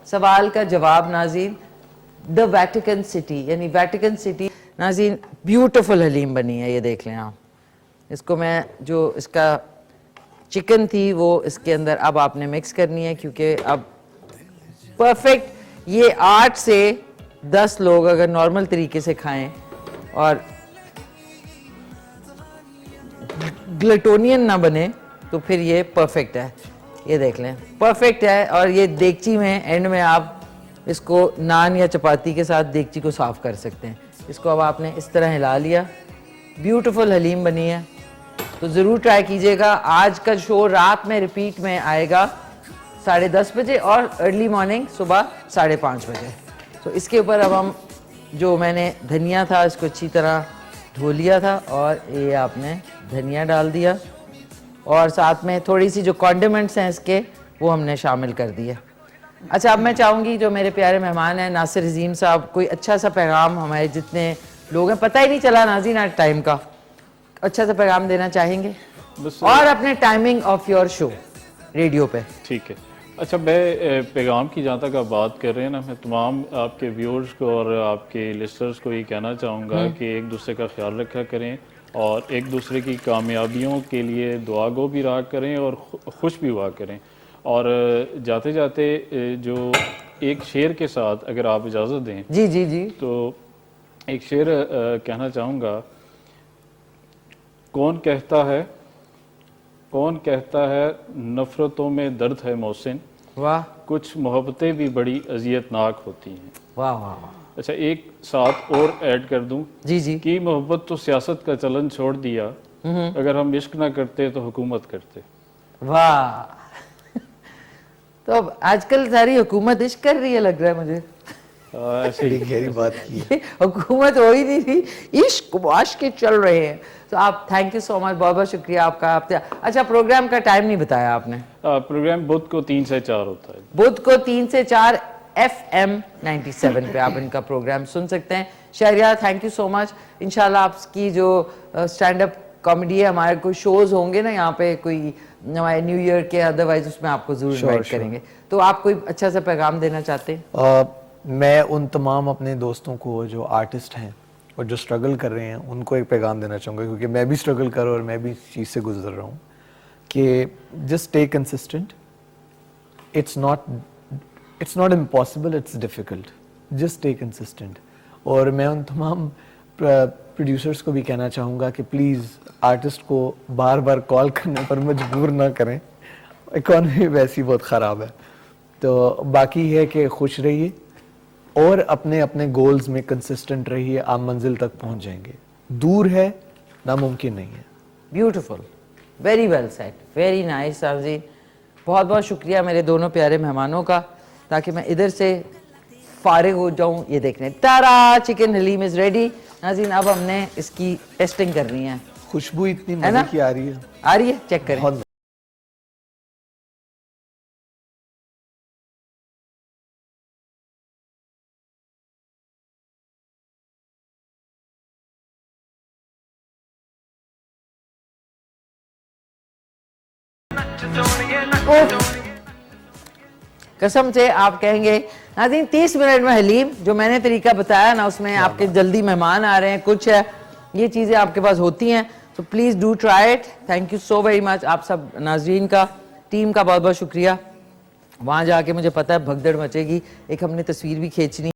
सवाल का जवाब नाज़रीन, द वेटिकन सिटी, यानी वेटिकन सिटी। नाज़रीन, ब्यूटीफुल हलीम बनी है, ये देख लें आप। इसको मैं जो इसका चिकन थी वो इसके अंदर अब आपने मिक्स करनी है, क्योंकि अब परफेक्ट ये 8 से 10 लोग अगर नॉर्मल तरीके से खाएं और ग्लूटोनियन ना बने तो फिर ये परफेक्ट है। ये देख लें, परफेक्ट है। और ये देगची में एंड में आप इसको नान या चपाती के साथ देगची को साफ कर सकते हैं। इसको अब आपने इस तरह हिला लिया, ब्यूटीफुल हलीम बनी है। तो ज़रूर ट्राई कीजिएगा। आज का शो रात में रिपीट में आएगा 10:30 बजे और अर्ली मॉर्निंग सुबह 5:30 बजे। तो इसके ऊपर अब हम, जो मैंने धनिया था इसको अच्छी तरह धो लिया था और ये आपने धनिया डाल दिया और साथ में थोड़ी सी जो कॉन्डिमेंट्स हैं इसके वो हमने शामिल कर दिए। अच्छा, अब मैं चाहूंगी जो मेरे प्यारे मेहमान हैं नासिर अजीम साहब, कोई अच्छा सा पैगाम हमारे जितने लोग हैं, पता ही नहीं चला नाज़रीन आज टाइम का, अच्छा सा पैगाम देना चाहेंगे बस और अपने timing of your show radio पे। ठीक है। अच्छा, मैं पैगाम की जहाँ तक आप बात कर रहे हैं ना, मैं तमाम आपके व्यूअर्स को और आपके लिस्टर्स को ये कहना चाहूँगा कि एक दूसरे का ख्याल रखा करें और एक दूसरे की कामयाबियों के लिए दुआ गो भी रहा करें और खुश भी हुआ करें। और जाते जाते जो एक शेर के साथ अगर आप इजाज़त दें जी जी जी, तो एक शेर कहना चाहूँगा। कौन कहता है नफ़रतों में दर्द है मोहसिन, वाह कुछ मोहब्बतें भी बड़ी अजियतनाक होती हैं। वाह वाह वाह, अच्छा, एक साथ और ऐड कर दूं जी जी, कि मोहब्बत तो सियासत का चलन छोड़ दिया, अगर हम इश्क ना करते तो हुकूमत करते। वाह। तो अब आजकल सारी हुकूमत इश्क कर रही है लग रहा है मुझे। ऐसे ही गहरी बात की है। हुकूमत हो ही नहीं रही, इश्क वाश के चल रहे हैं। तो आप थैंक यू सो मच, बहुत बहुत शुक्रिया आपका। आपने अच्छा प्रोग्राम का टाइम नहीं बताया आपने। प्रोग्राम बुध को 3 से 4 होता है। बुध को 3 से 4 FM 97 पे आप इनका प्रोग्राम सुन सकते हैं। Shahryar thank you so much. इंशाल्लाह आपकी जो स्टैंड अप कॉमेडी है, हमारे कोई शोज होंगे ना यहाँ पे कोई हमारे न्यू ईयर के, अदरवाइज उसमें आपको जरूर इनवाइट करेंगे। तो आप कोई अच्छा सा पैगाम देना चाहते हैं? मैं उन तमाम अपने दोस्तों को जो आर्टिस्ट हैं और जो स्ट्रगल कर रहे हैं उनको एक पैगाम देना चाहूँगा, क्योंकि मैं भी स्ट्रगल कर रहा हूँ और मैं भी इस चीज़ से गुजर रहा हूँ, कि just stay consistent. It's not impossible, it's difficult, just stay consistent. और मैं उन तमाम प्रोड्यूसर्स को भी कहना चाहूँगा कि प्लीज़ आर्टिस्ट को बार बार कॉल करने पर मजबूर ना करें, इकॉनमी वैसी बहुत ख़राब है। तो बाकी है कि खुश रहिए और अपने अपने गोल्स में कंसिस्टेंट रहिए, आप मंजिल तक पहुंच जाएंगे। दूर है, नामुमकिन नहीं है। Beautiful, very well said, very nice नाज़रीन। बहुत बहुत शुक्रिया मेरे दोनों प्यारे मेहमानों का, ताकि मैं इधर से फारिग हो जाऊं ये देखने। तारा चिकन हलीम इज़ रेडी नाज़रीन। अब हमने इसकी टेस्टिंग करनी है। खुशबू इतनी है ना? मजे की आ रही है, आ रही है, चेक करें। बहुत कसम से आप कहेंगे नाज़रीन 30 मिनट में हलीम, जो मैंने तरीका बताया ना उसमें आपके जल्दी मेहमान आ रहे हैं, कुछ है, ये चीज़ें आपके पास होती हैं। तो please do try it. Thank you so very much. आप सब नाज़रीन का, टीम का बहुत बहुत शुक्रिया। वहाँ जाके मुझे पता है भगदड़ मचेगी, एक हमने तस्वीर भी खींचनी